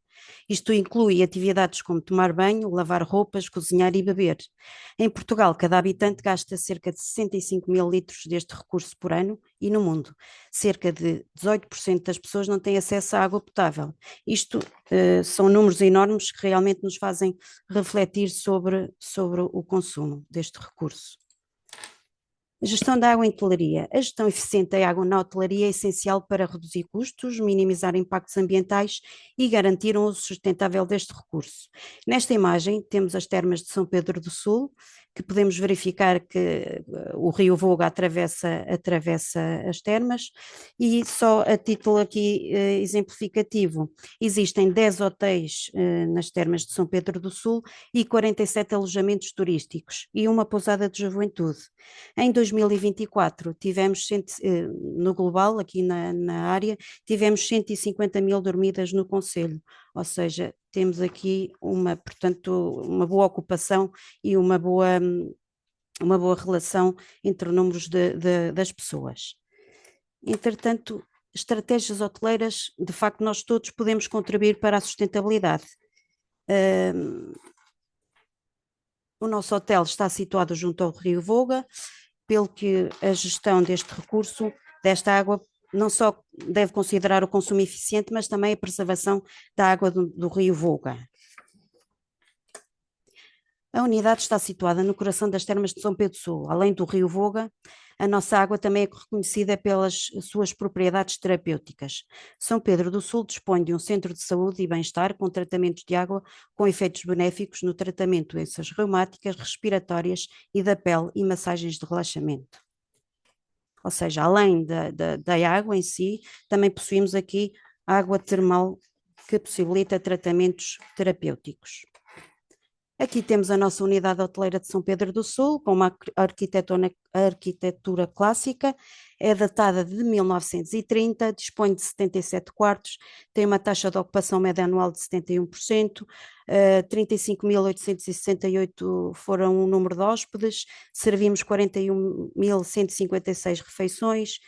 Isto inclui atividades como tomar banho, lavar roupas, cozinhar e beber. Em Portugal, cada habitante gasta cerca de 65 mil litros deste recurso por ano e no mundo, cerca de 18% das pessoas não têm acesso à água potável. Isto são números enormes que realmente nos fazem refletir sobre o consumo deste recurso. A gestão da água em hotelaria. A gestão eficiente da água na hotelaria é essencial para reduzir custos, minimizar impactos ambientais e garantir um uso sustentável deste recurso. Nesta imagem temos as termas de São Pedro do Sul, que podemos verificar que o rio Voga atravessa as termas, e só a título aqui exemplificativo, existem 10 hotéis nas termas de São Pedro do Sul e 47 alojamentos turísticos e uma pousada de juventude. Em 2024 tivemos, no global, aqui na área, tivemos 150 mil dormidas no concelho, ou seja, temos aqui portanto, uma boa ocupação e uma boa relação entre números das pessoas. Entretanto, estratégias hoteleiras, de facto nós todos podemos contribuir para a sustentabilidade. O nosso hotel está situado junto ao rio Voga, pelo que a gestão deste recurso, desta água, não só deve considerar o consumo eficiente, mas também a preservação da água do rio Voga. A unidade está situada no coração das termas de São Pedro do Sul. Além do rio Voga, a nossa água também é reconhecida pelas suas propriedades terapêuticas. São Pedro do Sul dispõe de um centro de saúde e bem-estar com tratamentos de água com efeitos benéficos no tratamento de doenças reumáticas, respiratórias e da pele e massagens de relaxamento. Ou seja, além da água em si, também possuímos aqui água termal que possibilita tratamentos terapêuticos. Aqui temos a nossa unidade hoteleira de São Pedro do Sul, com uma arquitetura clássica, é datada de 1930, dispõe de 77 quartos, tem uma taxa de ocupação média anual de 71%, 35.868 foram o número de hóspedes, servimos 41.156 refeições,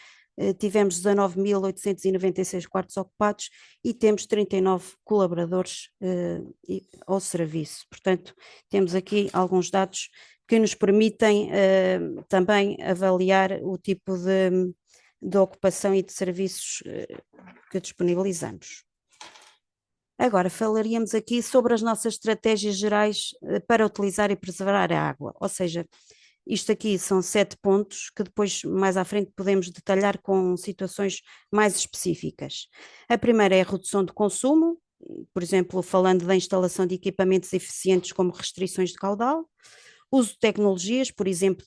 tivemos 19.896 quartos ocupados e temos 39 colaboradores ao serviço. Portanto, temos aqui alguns dados que nos permitem também avaliar o tipo de ocupação e de serviços que disponibilizamos. Agora, falaríamos aqui sobre as nossas estratégias gerais para utilizar e preservar a água, ou seja, isto aqui são 7 pontos que depois mais à frente podemos detalhar com situações mais específicas. A primeira é a redução do consumo, por exemplo, falando da instalação de equipamentos eficientes como restrições de caudal, uso de tecnologias, por exemplo,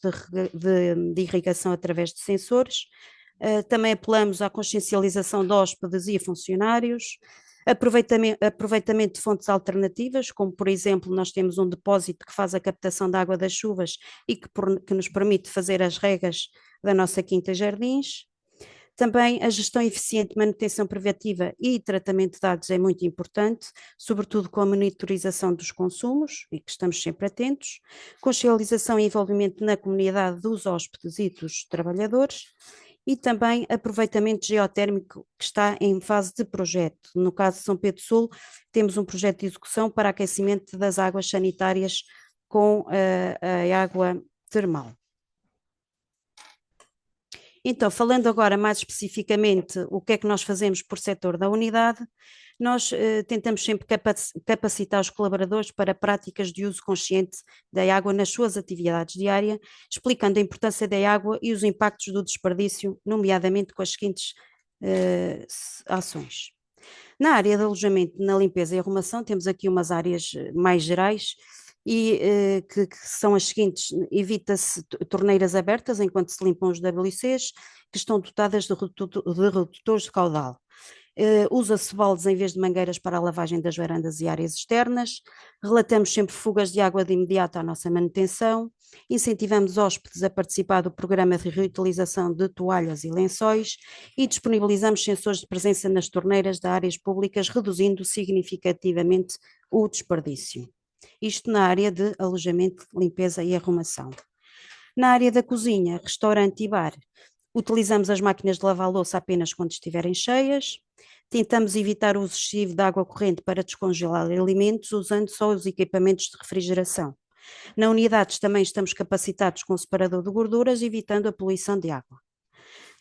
de irrigação através de sensores, também apelamos à consciencialização de hóspedes e funcionários, aproveitamento de fontes alternativas, como por exemplo nós temos um depósito que faz a captação da água das chuvas e que nos permite fazer as regas da nossa quinta e jardins. Também a gestão eficiente de manutenção preventiva e tratamento de dados é muito importante, sobretudo com a monitorização dos consumos, e que estamos sempre atentos, consciencialização e envolvimento na comunidade dos hóspedes e dos trabalhadores, e também aproveitamento geotérmico que está em fase de projeto. No caso de São Pedro do Sul, temos um projeto de execução para aquecimento das águas sanitárias com a água termal. Então, falando agora mais especificamente o que é que nós fazemos por setor da unidade, nós tentamos sempre capacitar os colaboradores para práticas de uso consciente da água nas suas atividades diárias, explicando a importância da água e os impactos do desperdício, nomeadamente com as seguintes ações. Na área de alojamento, na limpeza e arrumação, temos aqui umas áreas mais gerais e que são as seguintes: evita-se torneiras abertas enquanto se limpam os WCs, que estão dotadas de redutores de caudal. Usa-se baldes em vez de mangueiras para a lavagem das varandas e áreas externas, relatamos sempre fugas de água de imediato à nossa manutenção, incentivamos hóspedes a participar do programa de reutilização de toalhas e lençóis e disponibilizamos sensores de presença nas torneiras de áreas públicas, reduzindo significativamente o desperdício. Isto na área de alojamento, limpeza e arrumação. Na área da cozinha, restaurante e bar, Utilizamos as máquinas de lavar louça apenas quando estiverem cheias. Tentamos evitar o uso excessivo de água corrente para descongelar alimentos, usando só os equipamentos de refrigeração. Na unidade também estamos capacitados com separador de gorduras, evitando a poluição de água.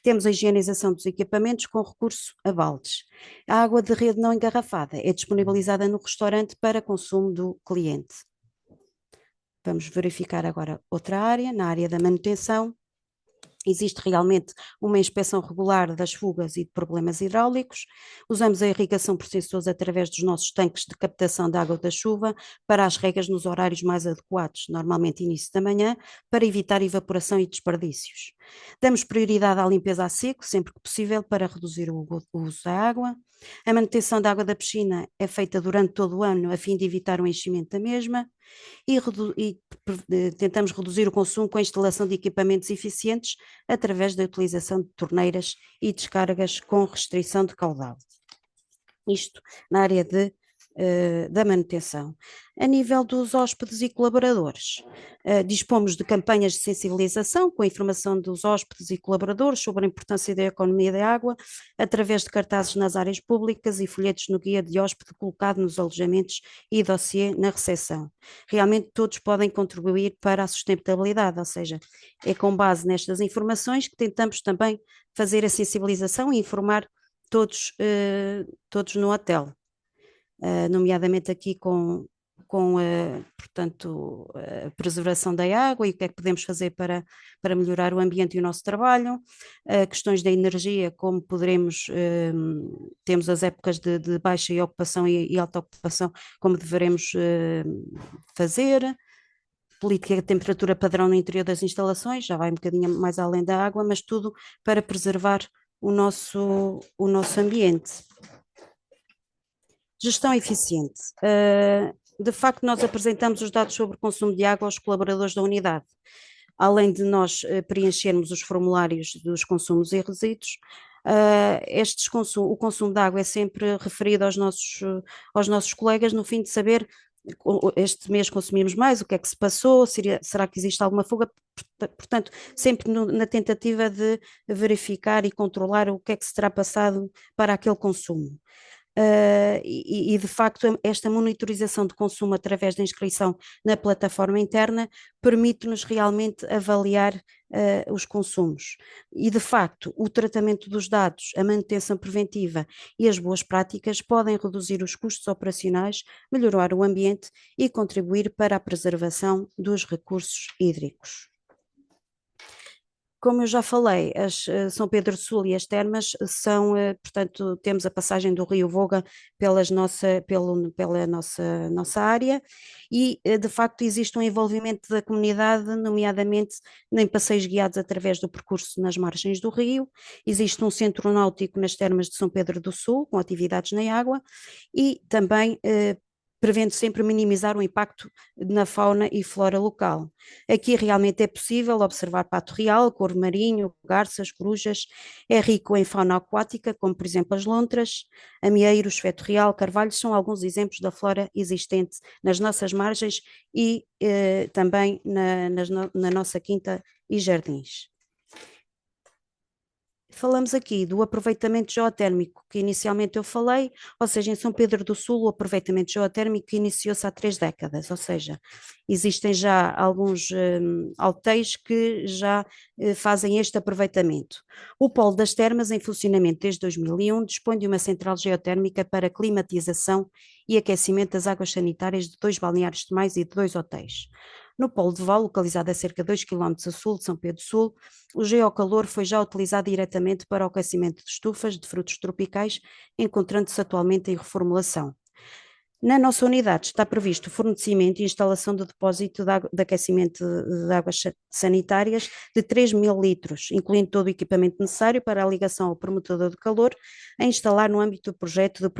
Temos a higienização dos equipamentos com recurso a baldes. A água de rede não engarrafada é disponibilizada no restaurante para consumo do cliente. Vamos verificar agora outra área, na área da manutenção. Existe realmente uma inspeção regular das fugas e de problemas hidráulicos. Usamos a irrigação por sensores através dos nossos tanques de captação de água da chuva para as regas nos horários mais adequados, normalmente início da manhã, para evitar evaporação e desperdícios. Damos prioridade à limpeza a seco, sempre que possível, para reduzir o uso da água. A manutenção da água da piscina é feita durante todo o ano, a fim de evitar o enchimento da mesma. E tentamos reduzir o consumo com a instalação de equipamentos eficientes através da utilização de torneiras e descargas com restrição de caudal. Isto na área da manutenção. A nível dos hóspedes e colaboradores, dispomos de campanhas de sensibilização com a informação dos hóspedes e colaboradores sobre a importância da economia da água, através de cartazes nas áreas públicas e folhetos no guia de hóspede colocado nos alojamentos e dossiê na recepção. Realmente todos podem contribuir para a sustentabilidade, ou seja, é com base nestas informações que tentamos também fazer a sensibilização e informar todos no hotel. Nomeadamente aqui portanto, a preservação da água e o que é que podemos fazer para melhorar o ambiente e o nosso trabalho, questões da energia, como poderemos, temos as épocas de baixa ocupação e alta ocupação, como deveremos fazer, política de temperatura padrão no interior das instalações, já vai um bocadinho mais além da água, mas tudo para preservar o nosso ambiente. Gestão eficiente. De facto, nós apresentamos os dados sobre o consumo de água aos colaboradores da unidade. Além de nós preenchermos os formulários dos consumos e resíduos, o consumo de água é sempre referido aos nossos colegas, no fim de saber, este mês consumimos mais, o que é que se passou, será que existe alguma fuga? Portanto, sempre na tentativa de verificar e controlar o que é que se terá passado para aquele consumo. De facto esta monitorização de consumo através da inscrição na plataforma interna permite-nos realmente avaliar os consumos e de facto o tratamento dos dados, a manutenção preventiva e as boas práticas podem reduzir os custos operacionais, melhorar o ambiente e contribuir para a preservação dos recursos hídricos. Como eu já falei, São Pedro do Sul e as termas são, portanto, temos a passagem do Rio Voga pela nossa área e, de facto, existe um envolvimento da comunidade, nomeadamente em passeios guiados através do percurso nas margens do rio. Existe um centro náutico nas termas de São Pedro do Sul, com atividades na água e também prevendo sempre minimizar o impacto na fauna e flora local. Aqui realmente é possível observar pato real, corvo marinho, garças, corujas, é rico em fauna aquática, como por exemplo as lontras, amieiros, feto real, carvalhos, são alguns exemplos da flora existente nas nossas margens e também na nossa quinta e jardins. Falamos aqui do aproveitamento geotérmico que inicialmente eu falei, ou seja, em São Pedro do Sul o aproveitamento geotérmico iniciou-se há 3 décadas, ou seja, existem já alguns hotéis que já fazem este aproveitamento. O Polo das Termas, em funcionamento desde 2001, dispõe de uma central geotérmica para climatização e aquecimento das águas sanitárias de 2 balneários termais e de 2 hotéis. No Polo de Val, localizado a cerca de 2 km a sul de São Pedro do Sul, o geocalor foi já utilizado diretamente para o aquecimento de estufas de frutos tropicais, encontrando-se atualmente em reformulação. Na nossa unidade está previsto o fornecimento e instalação de depósito de aquecimento de águas sanitárias de 3.000 litros, incluindo todo o equipamento necessário para a ligação ao promotador de calor, a instalar no âmbito do projeto de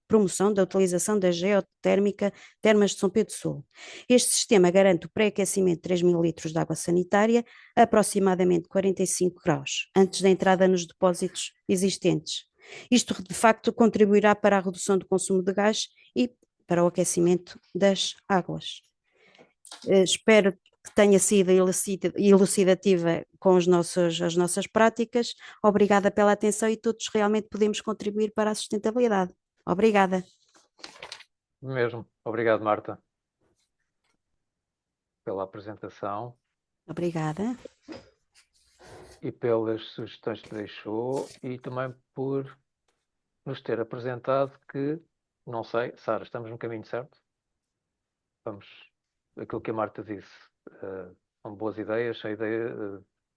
promoção da utilização da geotérmica Termas de São Pedro do Sul. Este sistema garante o pré-aquecimento de 3.000 litros de água sanitária a aproximadamente 45 graus, antes da entrada nos depósitos existentes. Isto, de facto, contribuirá para a redução do consumo de gás e para o aquecimento das águas. Espero que tenha sido elucidativa com as nossas práticas. Obrigada pela atenção e todos realmente podemos contribuir para a sustentabilidade. Obrigada. Mesmo. Obrigado, Marta, pela apresentação Obrigada. e pelas sugestões que deixou e também por nos ter apresentado que, não sei, Sara, estamos no caminho certo? Vamos, aquilo que a Marta disse, são boas ideias, a ideia,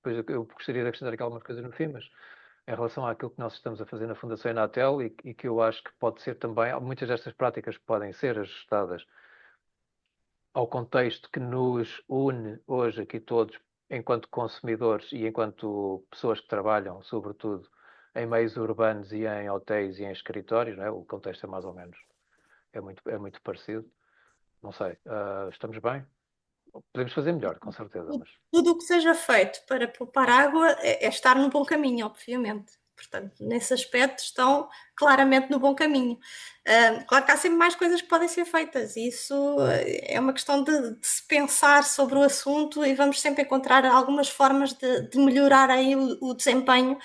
depois eu gostaria de acrescentar aqui algumas coisas no fim, mas em relação àquilo que nós estamos a fazer na Fundação Enatel e que eu acho que pode ser também, muitas destas práticas podem ser ajustadas ao contexto que nos une hoje aqui todos, enquanto consumidores e enquanto pessoas que trabalham, sobretudo, em meios urbanos e em hotéis e em escritórios, não é? O contexto é mais ou menos, é muito parecido. Não sei, estamos bem? Podemos fazer melhor, com certeza, mas... Tudo o que seja feito para poupar água é estar no bom caminho, obviamente. Portanto, nesse aspecto estão claramente no bom caminho. Claro que há sempre mais coisas que podem ser feitas, e isso é uma questão de se pensar sobre o assunto e vamos sempre encontrar algumas formas de melhorar aí o desempenho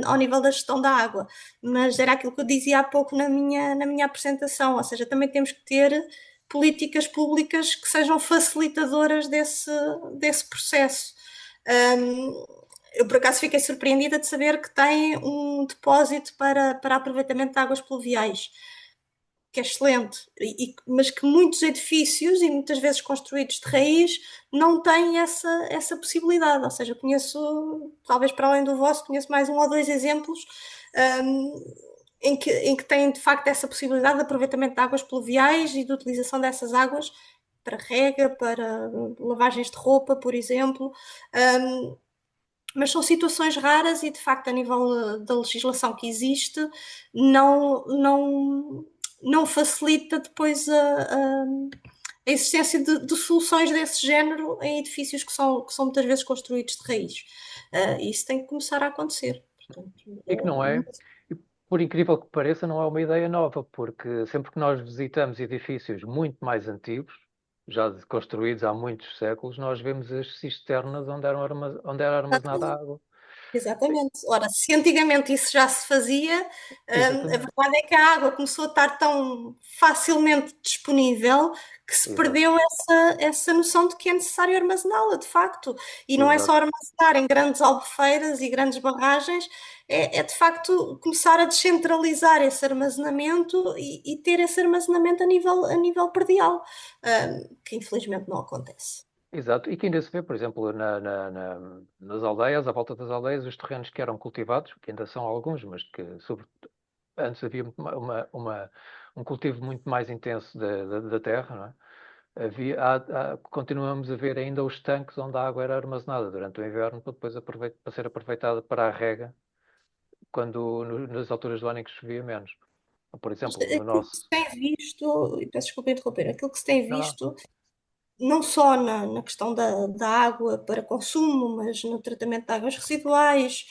ao nível da gestão da água. Mas era aquilo que eu dizia há pouco na minha apresentação, ou seja, também temos que ter políticas públicas que sejam facilitadoras desse processo. Eu, por acaso, fiquei surpreendida de saber que tem um depósito para aproveitamento de águas pluviais, que é excelente, mas que muitos edifícios, e muitas vezes construídos de raiz, não têm essa possibilidade. Ou seja, eu conheço, talvez para além do vosso, conheço mais um ou dois exemplos em que têm de facto essa possibilidade de aproveitamento de águas pluviais e de utilização dessas águas para rega, para lavagens de roupa, por exemplo. Mas são situações raras e, de facto, a nível da legislação que existe, não facilita depois a existência de soluções desse género em edifícios que são muitas vezes construídos de raiz. Isso tem que começar a acontecer. Portanto, E que não é, e por incrível que pareça, não é uma ideia nova, porque sempre que nós visitamos edifícios muito mais antigos, já construídos há muitos séculos, nós vemos as cisternas onde era armazenada a água. exatamente. Ora, se antigamente isso já se fazia, a Exatamente. verdade é que a água começou a estar tão facilmente disponível que se Exato. perdeu essa noção de que é necessário armazená-la, de facto. E não é só Exato. armazenar em grandes albufeiras e grandes barragens, é de facto começar a descentralizar esse armazenamento e ter esse armazenamento a nível predial, que infelizmente não acontece. Exato, e que ainda se vê, por exemplo, nas aldeias, à volta das aldeias, os terrenos que eram cultivados, que ainda são alguns, mas que antes havia um cultivo muito mais intenso da terra, não é? Continuamos a ver ainda os tanques onde a água era armazenada durante o inverno para depois para ser aproveitada para a rega nas alturas do ano em que chovia menos. Por exemplo, no Aquilo que se nosso... tem visto, e peço desculpa interromper, aquilo que se tem Não, não. visto não só na questão da água para consumo, mas no tratamento de águas residuais,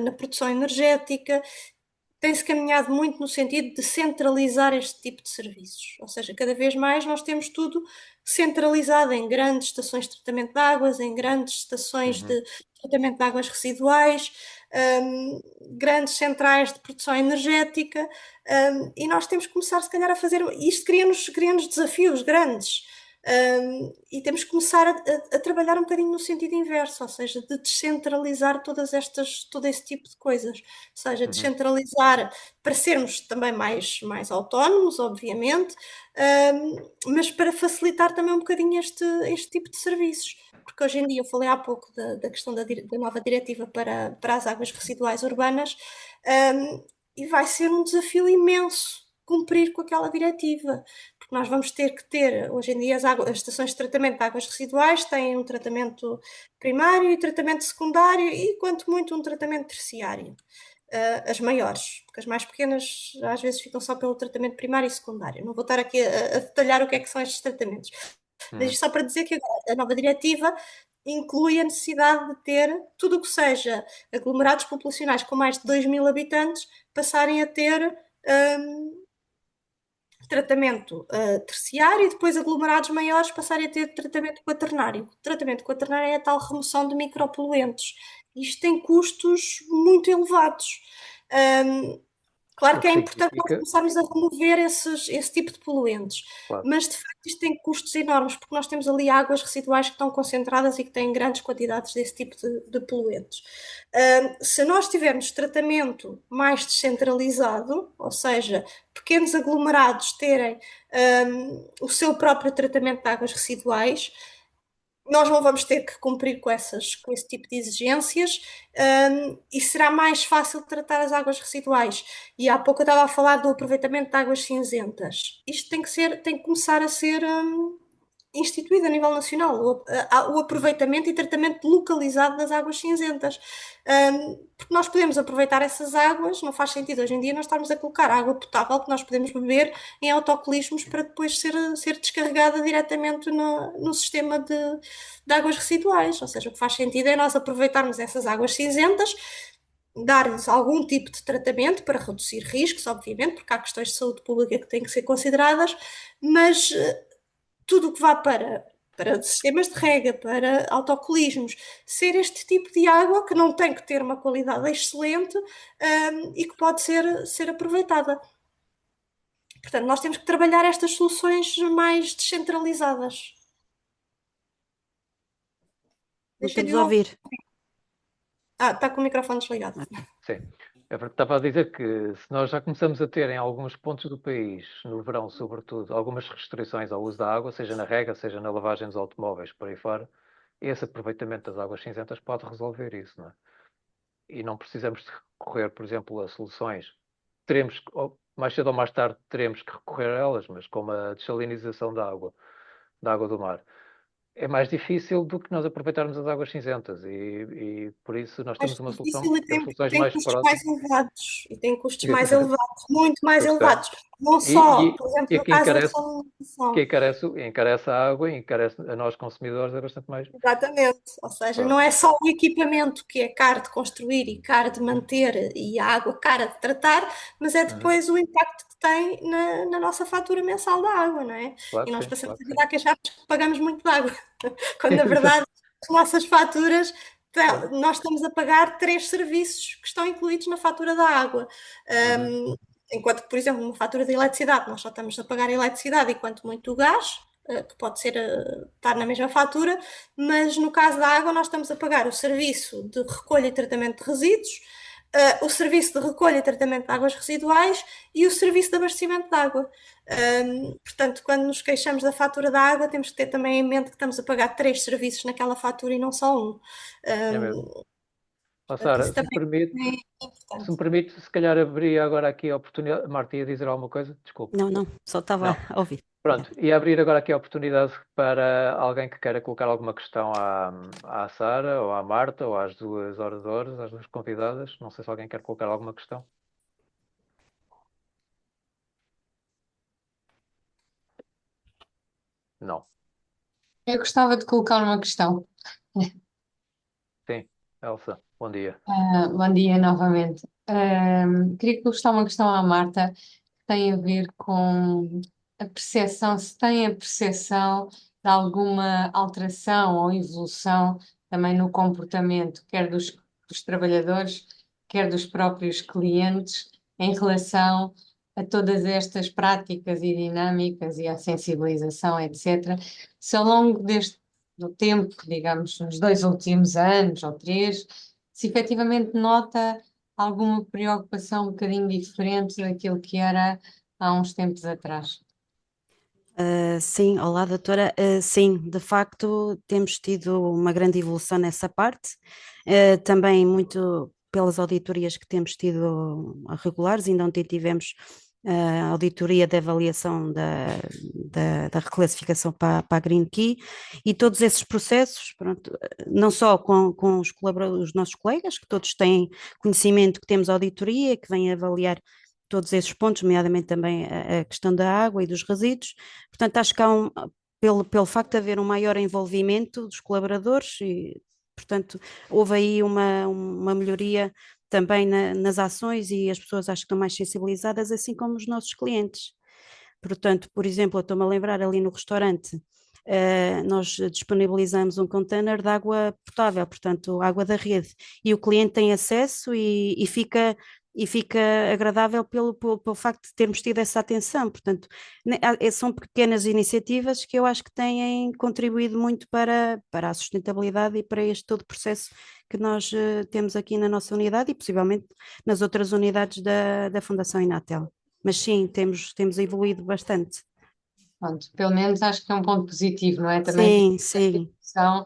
na produção energética, tem-se caminhado muito no sentido de centralizar este tipo de serviços. Ou seja, cada vez mais nós temos tudo centralizado em grandes estações de tratamento de águas, em grandes estações de tratamento de águas residuais, grandes centrais de produção energética, e nós temos que começar, se calhar, a fazer. Isto cria-nos desafios grandes. E temos que começar a trabalhar um bocadinho no sentido inverso, ou seja, de descentralizar todo esse tipo de coisas, ou seja, descentralizar para sermos também mais autónomos, obviamente, mas para facilitar também um bocadinho este tipo de serviços, porque hoje em dia eu falei há pouco da questão da nova diretiva para as águas residuais urbanas, e vai ser um desafio imenso cumprir com aquela diretiva, porque nós vamos ter que ter, hoje em dia as estações de tratamento de águas residuais têm um tratamento primário e tratamento secundário e, quanto muito, um tratamento terciário. As maiores, porque as mais pequenas às vezes ficam só pelo tratamento primário e secundário. Não vou estar aqui a detalhar o que é que são estes tratamentos, mas isto só para dizer que a nova diretiva inclui a necessidade de ter tudo o que seja aglomerados populacionais com mais de 2.000 habitantes passarem a ter tratamento terciário, e depois aglomerados maiores passarem a ter tratamento quaternário. O tratamento quaternário é a tal remoção de micropoluentes. Isto tem custos muito elevados. Claro O que que é importante nós significa, começarmos a remover esse tipo de poluentes, claro, mas de facto isto tem custos enormes, porque nós temos ali águas residuais que estão concentradas e que têm grandes quantidades desse tipo de poluentes. Se nós tivermos tratamento mais descentralizado, ou seja, pequenos aglomerados terem o seu próprio tratamento de águas residuais, nós não vamos ter que cumprir com esse tipo de exigências, e será mais fácil tratar as águas residuais. E há pouco eu estava a falar do aproveitamento de águas cinzentas. Isto tem que começar a ser instituído a nível nacional, o aproveitamento e tratamento localizado das águas cinzentas. Porque nós podemos aproveitar essas águas, não faz sentido hoje em dia nós estarmos a colocar água potável que nós podemos beber em autocolismos para depois ser descarregada diretamente no sistema de águas residuais. Ou seja, o que faz sentido é nós aproveitarmos essas águas cinzentas, dar-lhes algum tipo de tratamento para reduzir riscos, obviamente, porque há questões de saúde pública que têm que ser consideradas, mas tudo o que vá para sistemas de rega, para autocolismos, ser este tipo de água que não tem que ter uma qualidade excelente, e que pode ser aproveitada. Portanto, nós temos que trabalhar estas soluções mais descentralizadas. Não Deixei estamos de a ouvir. ouvir. Está com o microfone desligado. sim. Estava a dizer que se nós já começamos a ter em alguns pontos do país, no verão sobretudo, algumas restrições ao uso da água, seja na rega, seja na lavagem dos automóveis, por aí fora, esse aproveitamento das águas cinzentas pode resolver isso, não é? E não precisamos de recorrer, por exemplo, a soluções. Teremos, mais cedo ou mais tarde, teremos que recorrer a elas, mas como a dessalinização da água do mar, é mais difícil do que nós aproveitarmos as águas cinzentas e por isso nós Mais temos uma solução, difícil e temos soluções tem mais custos próximas. mais elevados. E tem custos mais Exato, elevados, muito mais pois tem. elevados. Não E, só, e, por exemplo, e no que caso da encarece, dessalinização. encarece a água e encarece a nós consumidores é bastante mais. Exatamente, ou seja, não Pronto. é só o equipamento que é caro de construir e caro de manter e a água cara de tratar, mas é Uhum. depois o impacto que tem na nossa fatura mensal da água, não é? Claro E que nós sim, passamos claro a que vida sim. a queixar-nos que pagamos muito de água, quando na Exato. verdade as nossas faturas, Claro. nós estamos a pagar 3 serviços que estão incluídos na fatura da água. Uhum. Enquanto que, por exemplo, uma fatura de eletricidade, nós só estamos a pagar a eletricidade e quanto muito o gás, que pode ser estar na mesma fatura, mas no caso da água nós estamos a pagar o serviço de recolha e tratamento de resíduos, o serviço de recolha e tratamento de águas residuais e o serviço de abastecimento de água. Portanto, quando nos queixamos da fatura da água, temos que ter também em mente que estamos a pagar 3 serviços naquela fatura e não só um. É mesmo. Portanto, Sara, isso também é se me importante. permite, se calhar abrir agora aqui a oportunidade. Marta, ia dizer alguma coisa? Desculpe. Não, não, só estava Não. a ouvir. Pronto, e abrir agora aqui a oportunidade para alguém que queira colocar alguma questão à Sara, ou à Marta, ou às duas oradoras, às duas convidadas. Não sei se alguém quer colocar alguma questão. Não. Eu gostava de colocar uma questão. Sim, Elsa, bom dia. Bom dia novamente. Queria colocar uma questão à Marta que tem a ver com a percepção, se tem a percepção de alguma alteração ou evolução também no comportamento, quer dos trabalhadores, quer dos próprios clientes, em relação a todas estas práticas e dinâmicas e a sensibilização, etc. Se ao longo do tempo, digamos, nos 2 últimos anos ou 3, se efetivamente nota alguma preocupação um bocadinho diferente daquilo que era há uns tempos atrás. Sim, olá doutora. Sim, de facto temos tido uma grande evolução nessa parte, também muito pelas auditorias que temos tido regulares. Ainda ontem tivemos a auditoria de avaliação da reclassificação para a Green Key, e todos esses processos, pronto, não só com os colaboradores, os nossos colegas, que todos têm conhecimento que temos auditoria, que vêm avaliar todos esses pontos, nomeadamente também a questão da água e dos resíduos. Portanto, acho que pelo facto de haver um maior envolvimento dos colaboradores, e, portanto, houve aí uma melhoria também nas ações, e as pessoas acho que estão mais sensibilizadas, assim como os nossos clientes. Portanto, por exemplo, eu estou-me a lembrar ali no restaurante, nós disponibilizamos um container de água potável, portanto, água da rede, e o cliente tem acesso e fica agradável pelo facto de termos tido essa atenção. Portanto, são pequenas iniciativas que eu acho que têm contribuído muito para a sustentabilidade e para este todo processo que nós temos aqui na nossa unidade e possivelmente nas outras unidades da Fundação Inatel. Mas sim, temos evoluído bastante. Pronto, pelo menos acho que é um ponto positivo, não é? Também Sim, esta sim, discussão,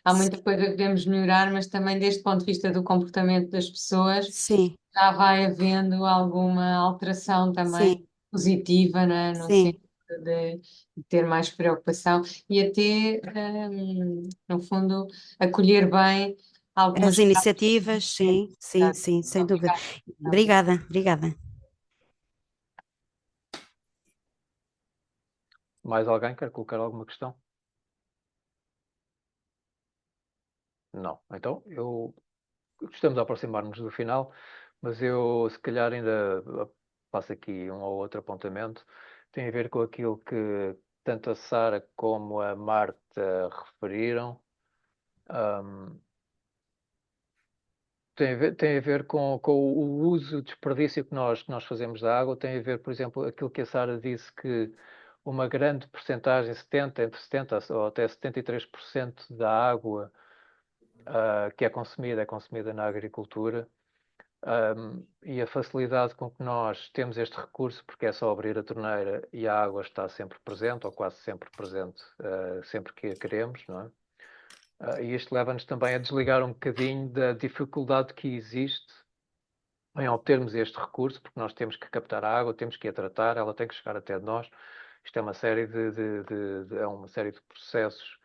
há sim, muita coisa que devemos melhorar, mas também desde o ponto de vista do comportamento das pessoas, sim, já vai havendo alguma alteração também sim, positiva, não é? No sim. sentido de ter mais preocupação e até, no fundo, acolher bem As algumas causas. iniciativas, sim, sim, sim, sem dúvida. Obrigada. Obrigada, obrigada. Mais alguém quer colocar alguma questão? Não. Então, estamos a aproximar-nos do final, mas eu se calhar ainda passo aqui um ou outro apontamento. Tem a ver com aquilo que tanto a Sara como a Marta referiram. Um, tem a ver com o uso, o desperdício que nós fazemos da água. Tem a ver, por exemplo, aquilo que a Sara disse, que uma grande porcentagem, entre 70 ou até 73% da água que é consumida na agricultura. E a facilidade com que nós temos este recurso, porque é só abrir a torneira e a água está sempre presente, ou quase sempre presente, sempre que a queremos, não é? E isto leva-nos também a desligar um bocadinho da dificuldade que existe em obtermos este recurso, porque nós temos que captar a água, temos que a tratar, ela tem que chegar até nós. Isto é uma série é uma série de processos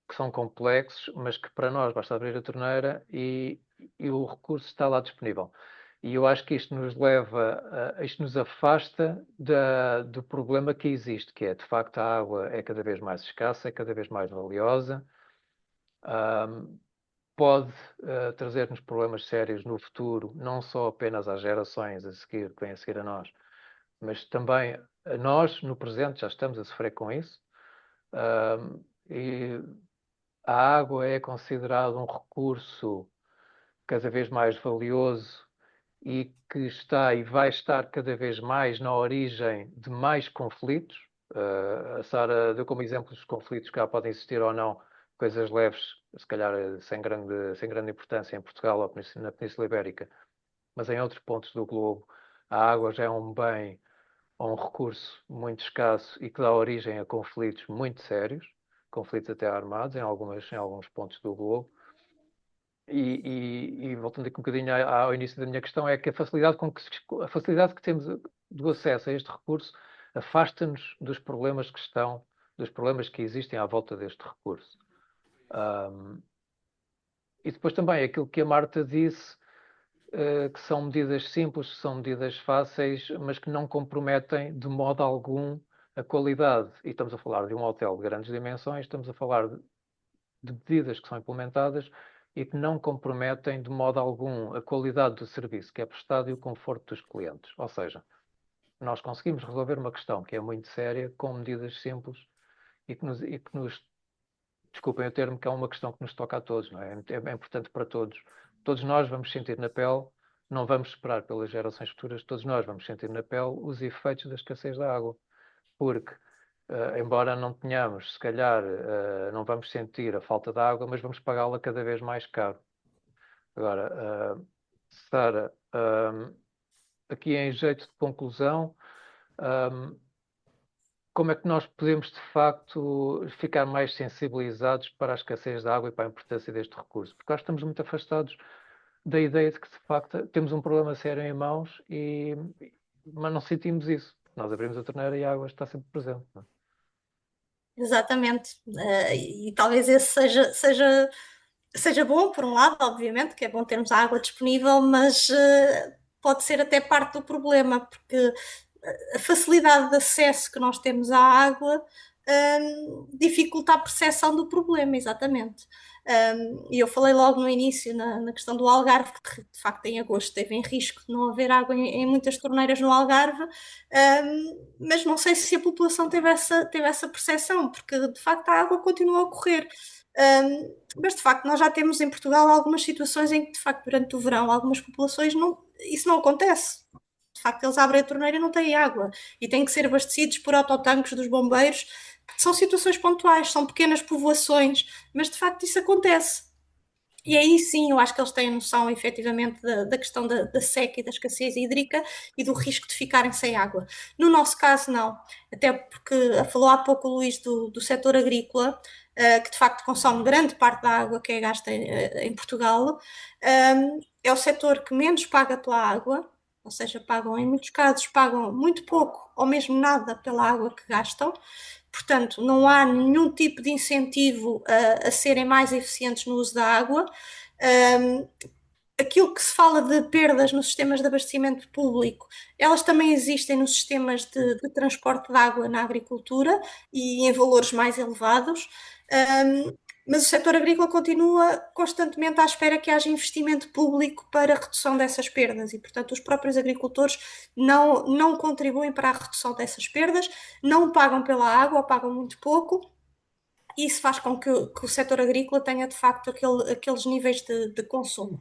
que são complexos, mas que para nós basta abrir a torneira e o recurso está lá disponível. E eu acho que isto nos isto nos afasta do problema que existe, que é, de facto, a água é cada vez mais escassa, é cada vez mais valiosa, pode trazer-nos problemas sérios no futuro, não só apenas às gerações a seguir, que vêm a seguir a nós, mas também a nós, no presente, já estamos a sofrer com isso. E a água é considerada um recurso cada vez mais valioso e que está e vai estar cada vez mais na origem de mais conflitos. A Sara deu como exemplo os conflitos que já podem existir ou não, coisas leves, se calhar sem grande importância em Portugal ou na Península Ibérica, mas em outros pontos do globo a água já é um bem ou um recurso muito escasso e que dá origem a conflitos muito sérios, conflitos até armados em alguns pontos do globo. E voltando aqui um bocadinho ao início da minha questão, é que a facilidade que temos do acesso a este recurso afasta-nos dos problemas que existem à volta deste recurso. E depois também aquilo que a Marta disse, que são medidas simples, que são medidas fáceis, mas que não comprometem de modo algum a qualidade. E estamos a falar de um hotel de grandes dimensões, estamos a falar de medidas que são implementadas e que não comprometem de modo algum a qualidade do serviço que é prestado e o conforto dos clientes. Ou seja, nós conseguimos resolver uma questão que é muito séria com medidas simples e que nos desculpem o termo, que é uma questão que nos toca a todos, não é? É importante para todos. Todos nós vamos sentir na pele, não vamos esperar pelas gerações futuras, todos nós vamos sentir na pele os efeitos da escassez da água. Porque, embora não tenhamos, se calhar, não vamos sentir a falta de água, mas vamos pagá-la cada vez mais caro. Agora, Sara, aqui em jeito de conclusão, como é que nós podemos, de facto, ficar mais sensibilizados para a escassez da água e para a importância deste recurso? Porque nós estamos muito afastados da ideia de que, de facto, temos um problema sério em mãos, mas não sentimos isso. Nós abrimos a torneira e a água está sempre presente. Não é? Exatamente. E talvez esse seja bom, por um lado, obviamente, que é bom termos a água disponível, mas pode ser até parte do problema, porque a facilidade de acesso que nós temos à água dificulta a percepção do problema, exatamente. E eu falei logo no início, na questão do Algarve, que de facto em agosto esteve em risco de não haver água em muitas torneiras no Algarve, mas não sei se a população teve essa percepção, porque de facto a água continua a correr. Mas de facto nós já temos em Portugal algumas situações em que de facto durante o verão algumas populações isso não acontece. De facto eles abrem a torneira e não têm água e têm que ser abastecidos por autotanques dos bombeiros. São situações pontuais, são pequenas povoações, mas de facto isso acontece. E aí sim, eu acho que eles têm noção efetivamente da questão da seca e da escassez hídrica e do risco de ficarem sem água. No nosso caso, não. Até porque falou há pouco o Luís do setor agrícola, que de facto consome grande parte da água que é gasta em Portugal. É o setor que menos paga pela água, ou seja, pagam, em muitos casos, pagam muito pouco ou mesmo nada pela água que gastam. Portanto, não há nenhum tipo de incentivo a serem mais eficientes no uso da água. Aquilo que se fala de perdas nos sistemas de abastecimento público, elas também existem nos sistemas de transporte de água na agricultura e em valores mais elevados. Mas o setor agrícola continua constantemente à espera que haja investimento público para a redução dessas perdas e, portanto, os próprios agricultores não contribuem para a redução dessas perdas, não pagam pela água ou pagam muito pouco. E isso faz com que o setor agrícola tenha, de facto, aqueles níveis de consumo.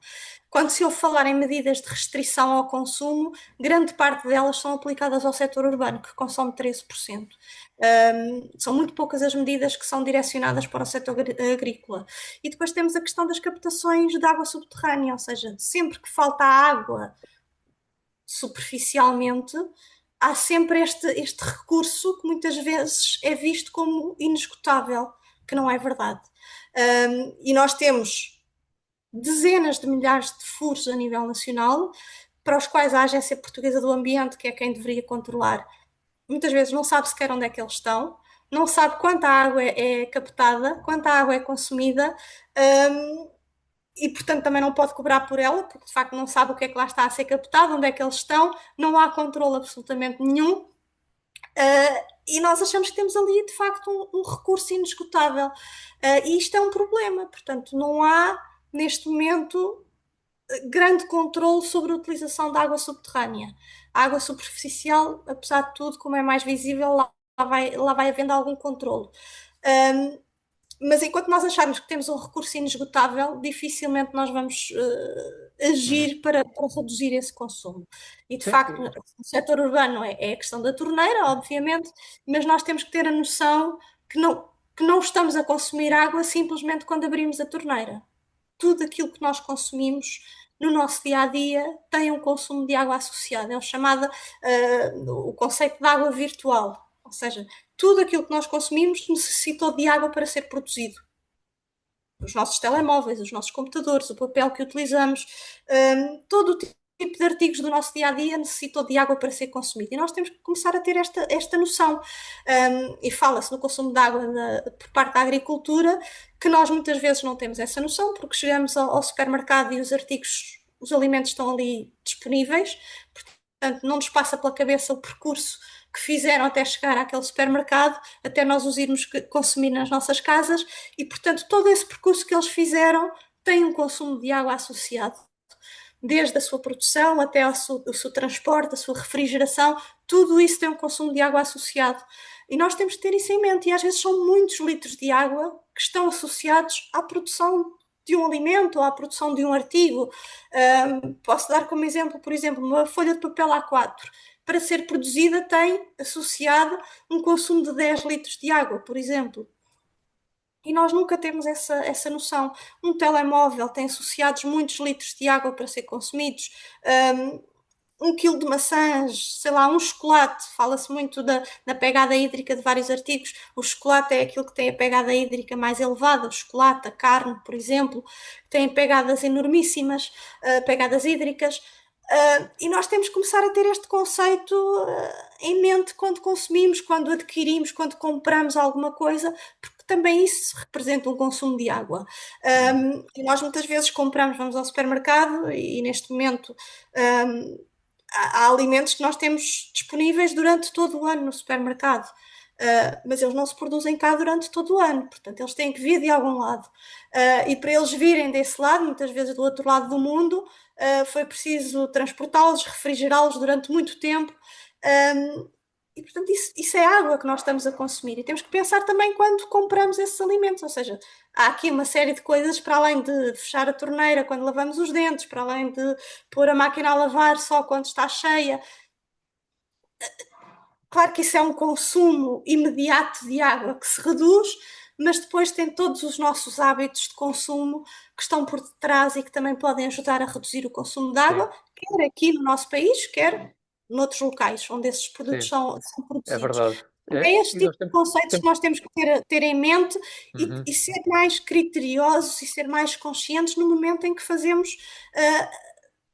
Quando se ouve falar em medidas de restrição ao consumo, grande parte delas são aplicadas ao setor urbano, que consome 13%. São muito poucas as medidas que são direcionadas para o setor agrícola. E depois temos a questão das captações de água subterrânea, ou seja, sempre que falta água superficialmente, há sempre este recurso que muitas vezes é visto como inesgotável, que não é verdade. E nós temos dezenas de milhares de furos a nível nacional, para os quais a Agência Portuguesa do Ambiente, que é quem deveria controlar, muitas vezes não sabe sequer onde é que eles estão, não sabe quanta água é captada, quanta água é consumida, e portanto também não pode cobrar por ela, porque de facto não sabe o que é que lá está a ser captado, onde é que eles estão, não há controle absolutamente nenhum. E nós achamos que temos ali de facto um recurso inesgotável, e isto é um problema, portanto não há neste momento grande controle sobre a utilização da água subterrânea. A água superficial, apesar de tudo, como é mais visível, lá vai havendo algum controle. Mas enquanto nós acharmos que temos um recurso inesgotável, dificilmente nós vamos agir para reduzir esse consumo. E de Sim, facto, no setor urbano é a questão da torneira, obviamente, mas nós temos que ter a noção que não estamos a consumir água simplesmente quando abrimos a torneira. Tudo aquilo que nós consumimos no nosso dia a dia tem um consumo de água associado, é o chamado o conceito de água virtual, ou seja, tudo aquilo que nós consumimos necessitou de água para ser produzido. Os nossos telemóveis, os nossos computadores, o papel que utilizamos, todo o tipo de artigos do nosso dia a dia necessitou de água para ser consumido. E nós temos que começar a ter esta noção. E fala-se no consumo de água por parte da agricultura, que nós muitas vezes não temos essa noção, porque chegamos ao supermercado e os alimentos estão ali disponíveis, portanto, não nos passa pela cabeça o percurso que fizeram até chegar àquele supermercado, até nós os irmos consumir nas nossas casas, e portanto todo esse percurso que eles fizeram tem um consumo de água associado, desde a sua produção até o seu transporte, a sua refrigeração, tudo isso tem um consumo de água associado. E nós temos que ter isso em mente, e às vezes são muitos litros de água que estão associados à produção de um alimento ou à produção de um artigo. Posso dar como exemplo, por exemplo, uma folha de papel A4, para ser produzida tem associado um consumo de 10 litros de água, por exemplo. E nós nunca temos essa noção. Um telemóvel tem associados muitos litros de água para ser consumidos. 1 quilo de maçãs, sei lá, um chocolate, fala-se muito da pegada hídrica de vários artigos. O chocolate é aquilo que tem a pegada hídrica mais elevada, o chocolate, a carne, por exemplo, tem pegadas enormíssimas, pegadas hídricas. E nós temos que começar a ter este conceito em mente quando consumimos, quando adquirimos, quando compramos alguma coisa, porque também isso representa um consumo de água. E nós muitas vezes compramos, vamos ao supermercado e neste momento há alimentos que nós temos disponíveis durante todo o ano no supermercado. mas eles não se produzem cá durante todo o ano, portanto eles têm que vir de algum lado. E para eles virem desse lado, muitas vezes do outro lado do mundo, foi preciso transportá-los, refrigerá-los durante muito tempo. E, portanto, isso é água que nós estamos a consumir. E temos que pensar também quando compramos esses alimentos. Ou seja, há aqui uma série de coisas para além de fechar a torneira quando lavamos os dentes, para além de pôr a máquina a lavar só quando está cheia. Claro que isso é um consumo imediato de água que se reduz, mas depois tem todos os nossos hábitos de consumo que estão por detrás e que também podem ajudar a reduzir o consumo de água, quer aqui no nosso país, quer noutros locais onde esses produtos são é produzidos. verdade. É este tipo de conceitos que nós temos que ter em mente e ser mais criteriosos e ser mais conscientes no momento em que fazemos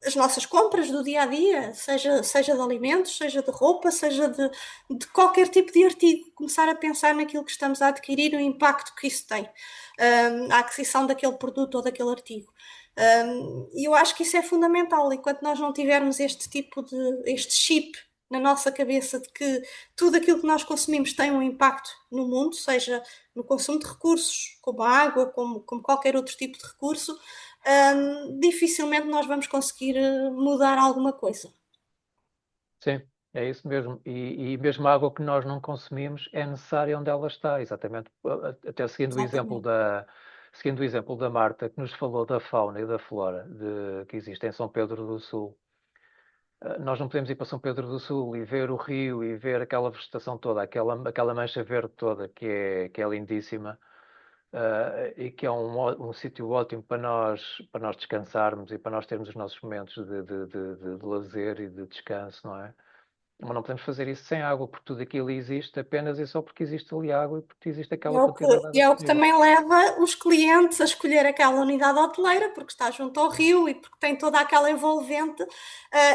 as nossas compras do dia a dia, seja de alimentos, seja de roupa, seja de qualquer tipo de artigo. Começar a pensar naquilo que estamos a adquirir e o impacto que isso tem, a aquisição daquele produto ou daquele artigo. E eu acho que isso é fundamental. Enquanto nós não tivermos este chip na nossa cabeça de que tudo aquilo que nós consumimos tem um impacto no mundo, seja no consumo de recursos, como a água, como qualquer outro tipo de recurso, dificilmente nós vamos conseguir mudar alguma coisa. Sim, é isso mesmo. E mesmo a água que nós não consumimos é necessária onde ela está, exatamente. Até seguindo o exemplo da Marta, que nos falou da fauna e da flora que existe em São Pedro do Sul. Nós não podemos ir para São Pedro do Sul e ver o rio e ver aquela vegetação toda, aquela mancha verde toda que é lindíssima, e que é um sítio ótimo para nós descansarmos e para nós termos os nossos momentos de lazer e de descanso, não é? Mas não podemos fazer isso sem água, porque tudo aquilo existe apenas e só porque existe ali água e porque existe aquela quantidade de água É o que disponível. também leva os clientes a escolher aquela unidade hoteleira, porque está junto ao rio e porque tem toda aquela envolvente.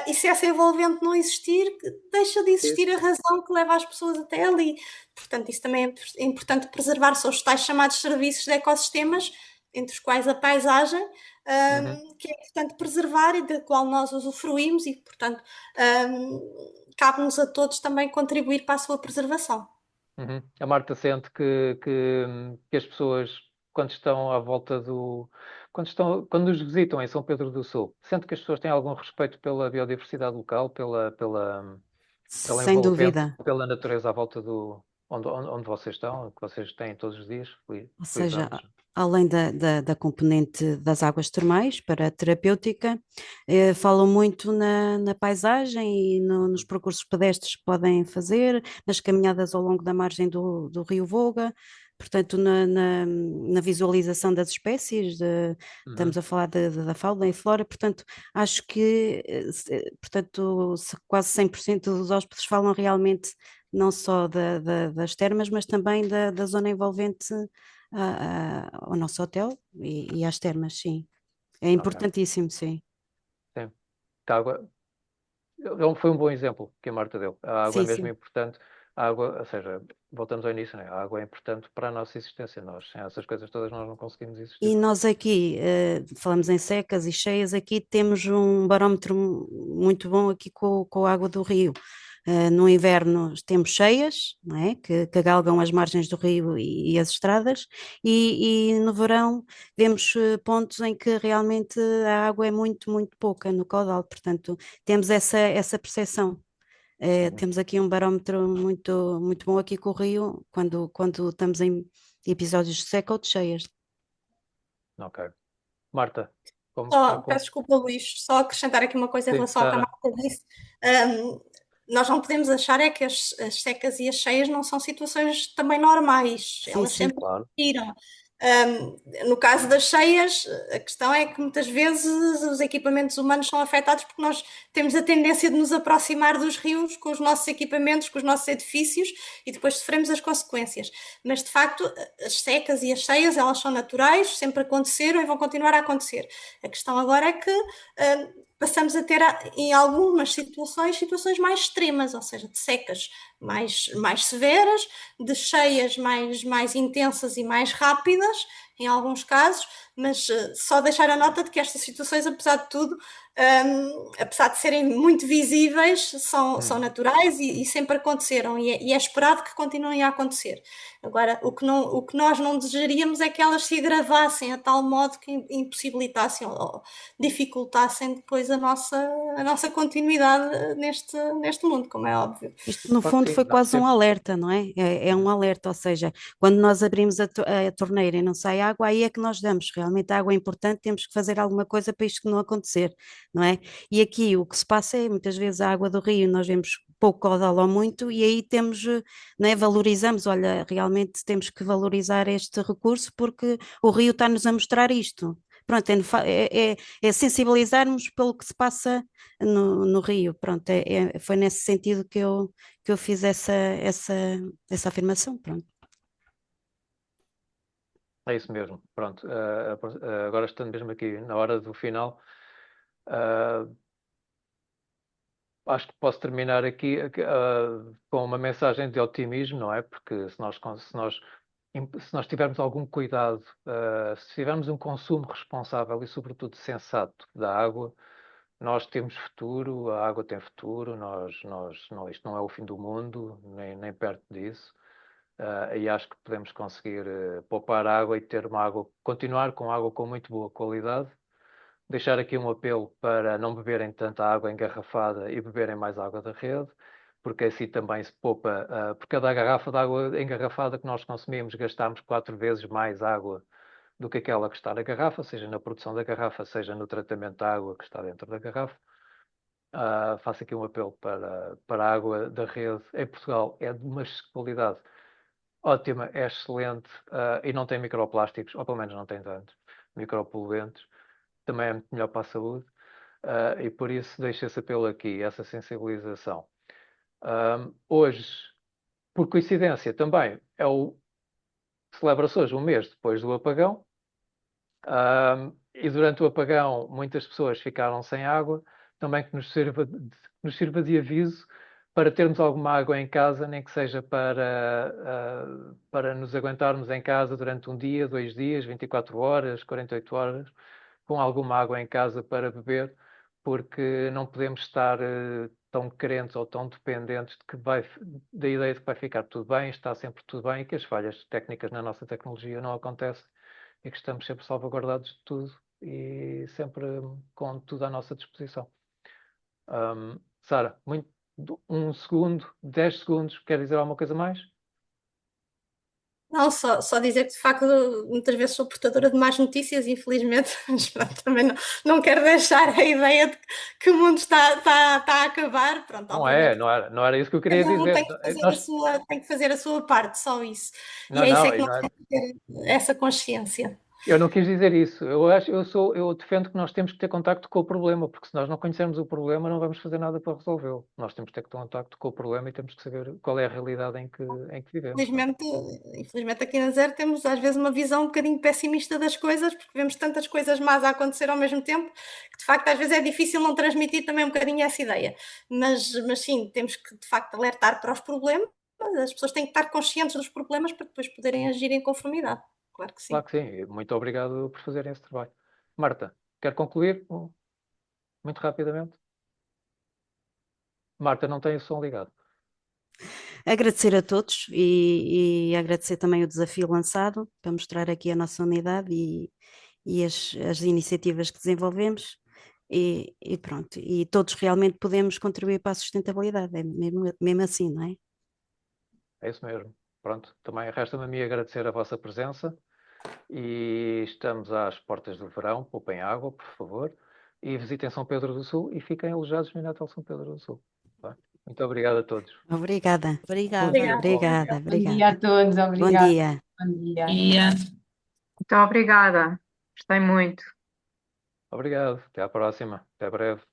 E se essa envolvente não existir, deixa de existir a razão que leva as pessoas até ali. Portanto, isso também é importante preservar. São os tais chamados serviços de ecossistemas, entre os quais a paisagem, que é importante preservar e da qual nós usufruímos e, portanto, cabe-nos a todos também contribuir para a sua preservação. A Marta sente que as pessoas, quando estão à volta quando nos visitam em São Pedro do Sul, sente que as pessoas têm algum respeito pela biodiversidade local, pela Sem envolvente, dúvida. pela natureza à volta onde vocês estão, que vocês têm todos os dias, Ou seja, utilizamos? além da componente das águas termais para a terapêutica, falam muito na paisagem e nos percursos pedestres que podem fazer, nas caminhadas ao longo da margem do Rio Voga, portanto, na visualização das espécies, estamos a falar da fauna e flora, portanto, acho que portanto, quase 100% dos hóspedes falam realmente não só das termas, mas também da zona envolvente ao nosso hotel e às termas, sim. É importantíssimo, sim. Sim. Que a água foi um bom exemplo que a Marta deu. A água é Sim, mesmo sim. importante. A água, ou seja, voltamos ao início, né? A água é importante para a nossa existência. Nós, sem essas coisas todas, nós não conseguimos existir. E nós aqui, falamos em secas e cheias, aqui temos um barómetro muito bom aqui com a água do rio. No inverno temos cheias, não é? que galgam as margens do rio e as estradas, e no verão vemos pontos em que realmente a água é muito, muito pouca no caudal, portanto temos essa percepção. Temos aqui um barómetro muito, muito bom aqui com o rio, quando estamos em episódios de seca ou de cheias. Ok. Marta, Peço desculpa, Luís, só acrescentar aqui uma coisa em Sim, relação ao que a Marta disse. Nós não podemos achar é que as secas e as cheias não são situações também normais, Sim, elas sim. sempre claro. existiram. No caso das cheias, a questão é que muitas vezes os equipamentos humanos são afetados porque nós temos a tendência de nos aproximar dos rios com os nossos equipamentos, com os nossos edifícios e depois sofremos as consequências. Mas de facto, as secas e as cheias, elas são naturais, sempre aconteceram e vão continuar a acontecer. A questão agora é que passamos a ter em algumas situações mais extremas, ou seja, de secas mais severas, de cheias mais intensas e mais rápidas, em alguns casos, mas só deixar a nota de que estas situações, apesar de tudo, apesar de serem muito visíveis, são naturais e sempre aconteceram, e é esperado que continuem a acontecer. Agora, o que nós não desejaríamos é que elas se agravassem a tal modo que impossibilitassem ou dificultassem depois a nossa continuidade neste mundo, como é óbvio. Isto, no Claro que fundo, sim, foi não, quase um sim. alerta, não é? É um alerta, ou seja, quando nós abrimos a torneira e não sai água, aí é que nós damos. Realmente a água é importante, temos que fazer alguma coisa para isto não acontecer, não é? E aqui o que se passa é, muitas vezes, a água do rio, nós vemos pouco caudal ou muito, e aí temos, não é? Valorizamos, olha, realmente temos que valorizar este recurso porque o rio está-nos a mostrar isto. Pronto, é sensibilizarmos pelo que se passa no Rio. Pronto, foi nesse sentido que eu fiz essa afirmação. Pronto. É isso mesmo. Pronto. Agora estando mesmo aqui na hora do final, acho que posso terminar aqui com uma mensagem de otimismo, não é? Porque se nós tivermos algum cuidado, se tivermos um consumo responsável e, sobretudo, sensato da água, nós temos futuro, a água tem futuro, isto não é o fim do mundo, nem perto disso. E acho que podemos conseguir poupar água e ter uma água, continuar com água com muito boa qualidade. Deixar aqui um apelo para não beberem tanta água engarrafada e beberem mais água da rede, porque assim também se poupa. Por cada garrafa de água engarrafada que nós consumimos, gastamos 4 vezes mais água do que aquela que está na garrafa, seja na produção da garrafa, seja no tratamento da água que está dentro da garrafa. Faço aqui um apelo para a água da rede em Portugal. É de uma qualidade ótima, é excelente e não tem microplásticos, ou pelo menos não tem tantos micropoluentes. Também é muito melhor para a saúde e por isso deixo esse apelo aqui, essa sensibilização. Hoje, por coincidência, também celebra-se hoje um mês depois do apagão. E durante o apagão muitas pessoas ficaram sem água, também que nos sirva de aviso para termos alguma água em casa, nem que seja para nos aguentarmos em casa durante um dia, 2 dias, 24 horas, 48 horas, com alguma água em casa para beber, porque não podemos estar tão carentes ou tão dependentes da ideia de que vai ficar tudo bem, está sempre tudo bem e que as falhas técnicas na nossa tecnologia não acontecem e que estamos sempre salvaguardados de tudo e sempre com tudo à nossa disposição. Sara, 1 segundo, 10 segundos, quer dizer alguma coisa mais? Não, só dizer que de facto muitas vezes sou portadora de más notícias, infelizmente, mas pronto, também não quero deixar a ideia de que o mundo está a acabar. Pronto, Não é, obviamente, não era isso que eu queria cada um dizer. tem que fazer a sua parte, só isso. E Não, é isso não, é que nós temos que ter essa consciência. eu não quis dizer isso. Eu defendo que nós temos que ter contacto com o problema, porque se nós não conhecermos o problema, não vamos fazer nada para resolvê-lo. Nós temos que ter contacto com o problema e temos que saber qual é a realidade em que vivemos. Não é? Infelizmente aqui na Zero temos às vezes uma visão um bocadinho pessimista das coisas, porque vemos tantas coisas más a acontecer ao mesmo tempo, que de facto às vezes é difícil não transmitir também um bocadinho essa ideia. Mas sim, temos que de facto alertar para os problemas, as pessoas têm que estar conscientes dos problemas para depois poderem agir em conformidade. Claro que sim. Claro que sim. E muito obrigado por fazerem esse trabalho. Marta, quer concluir? Muito rapidamente. Marta, não tem o som ligado. Agradecer a todos e agradecer também o desafio lançado para mostrar aqui a nossa unidade e as iniciativas que desenvolvemos. E pronto, e todos realmente podemos contribuir para a sustentabilidade, é mesmo assim, não é? É isso mesmo. Pronto, também resta-me a mim agradecer a vossa presença e estamos às portas do verão. Poupem água, por favor, e visitem São Pedro do Sul e fiquem alojados no Natal São Pedro do Sul. Tá? Muito obrigado a todos. Obrigada, Bom dia, Obrigada. pessoal. obrigada, Bom dia a obrigada. todos, Bom obrigada. dia. Bom dia. Muito obrigada. Gostei muito. Obrigado. Até à próxima. Até breve.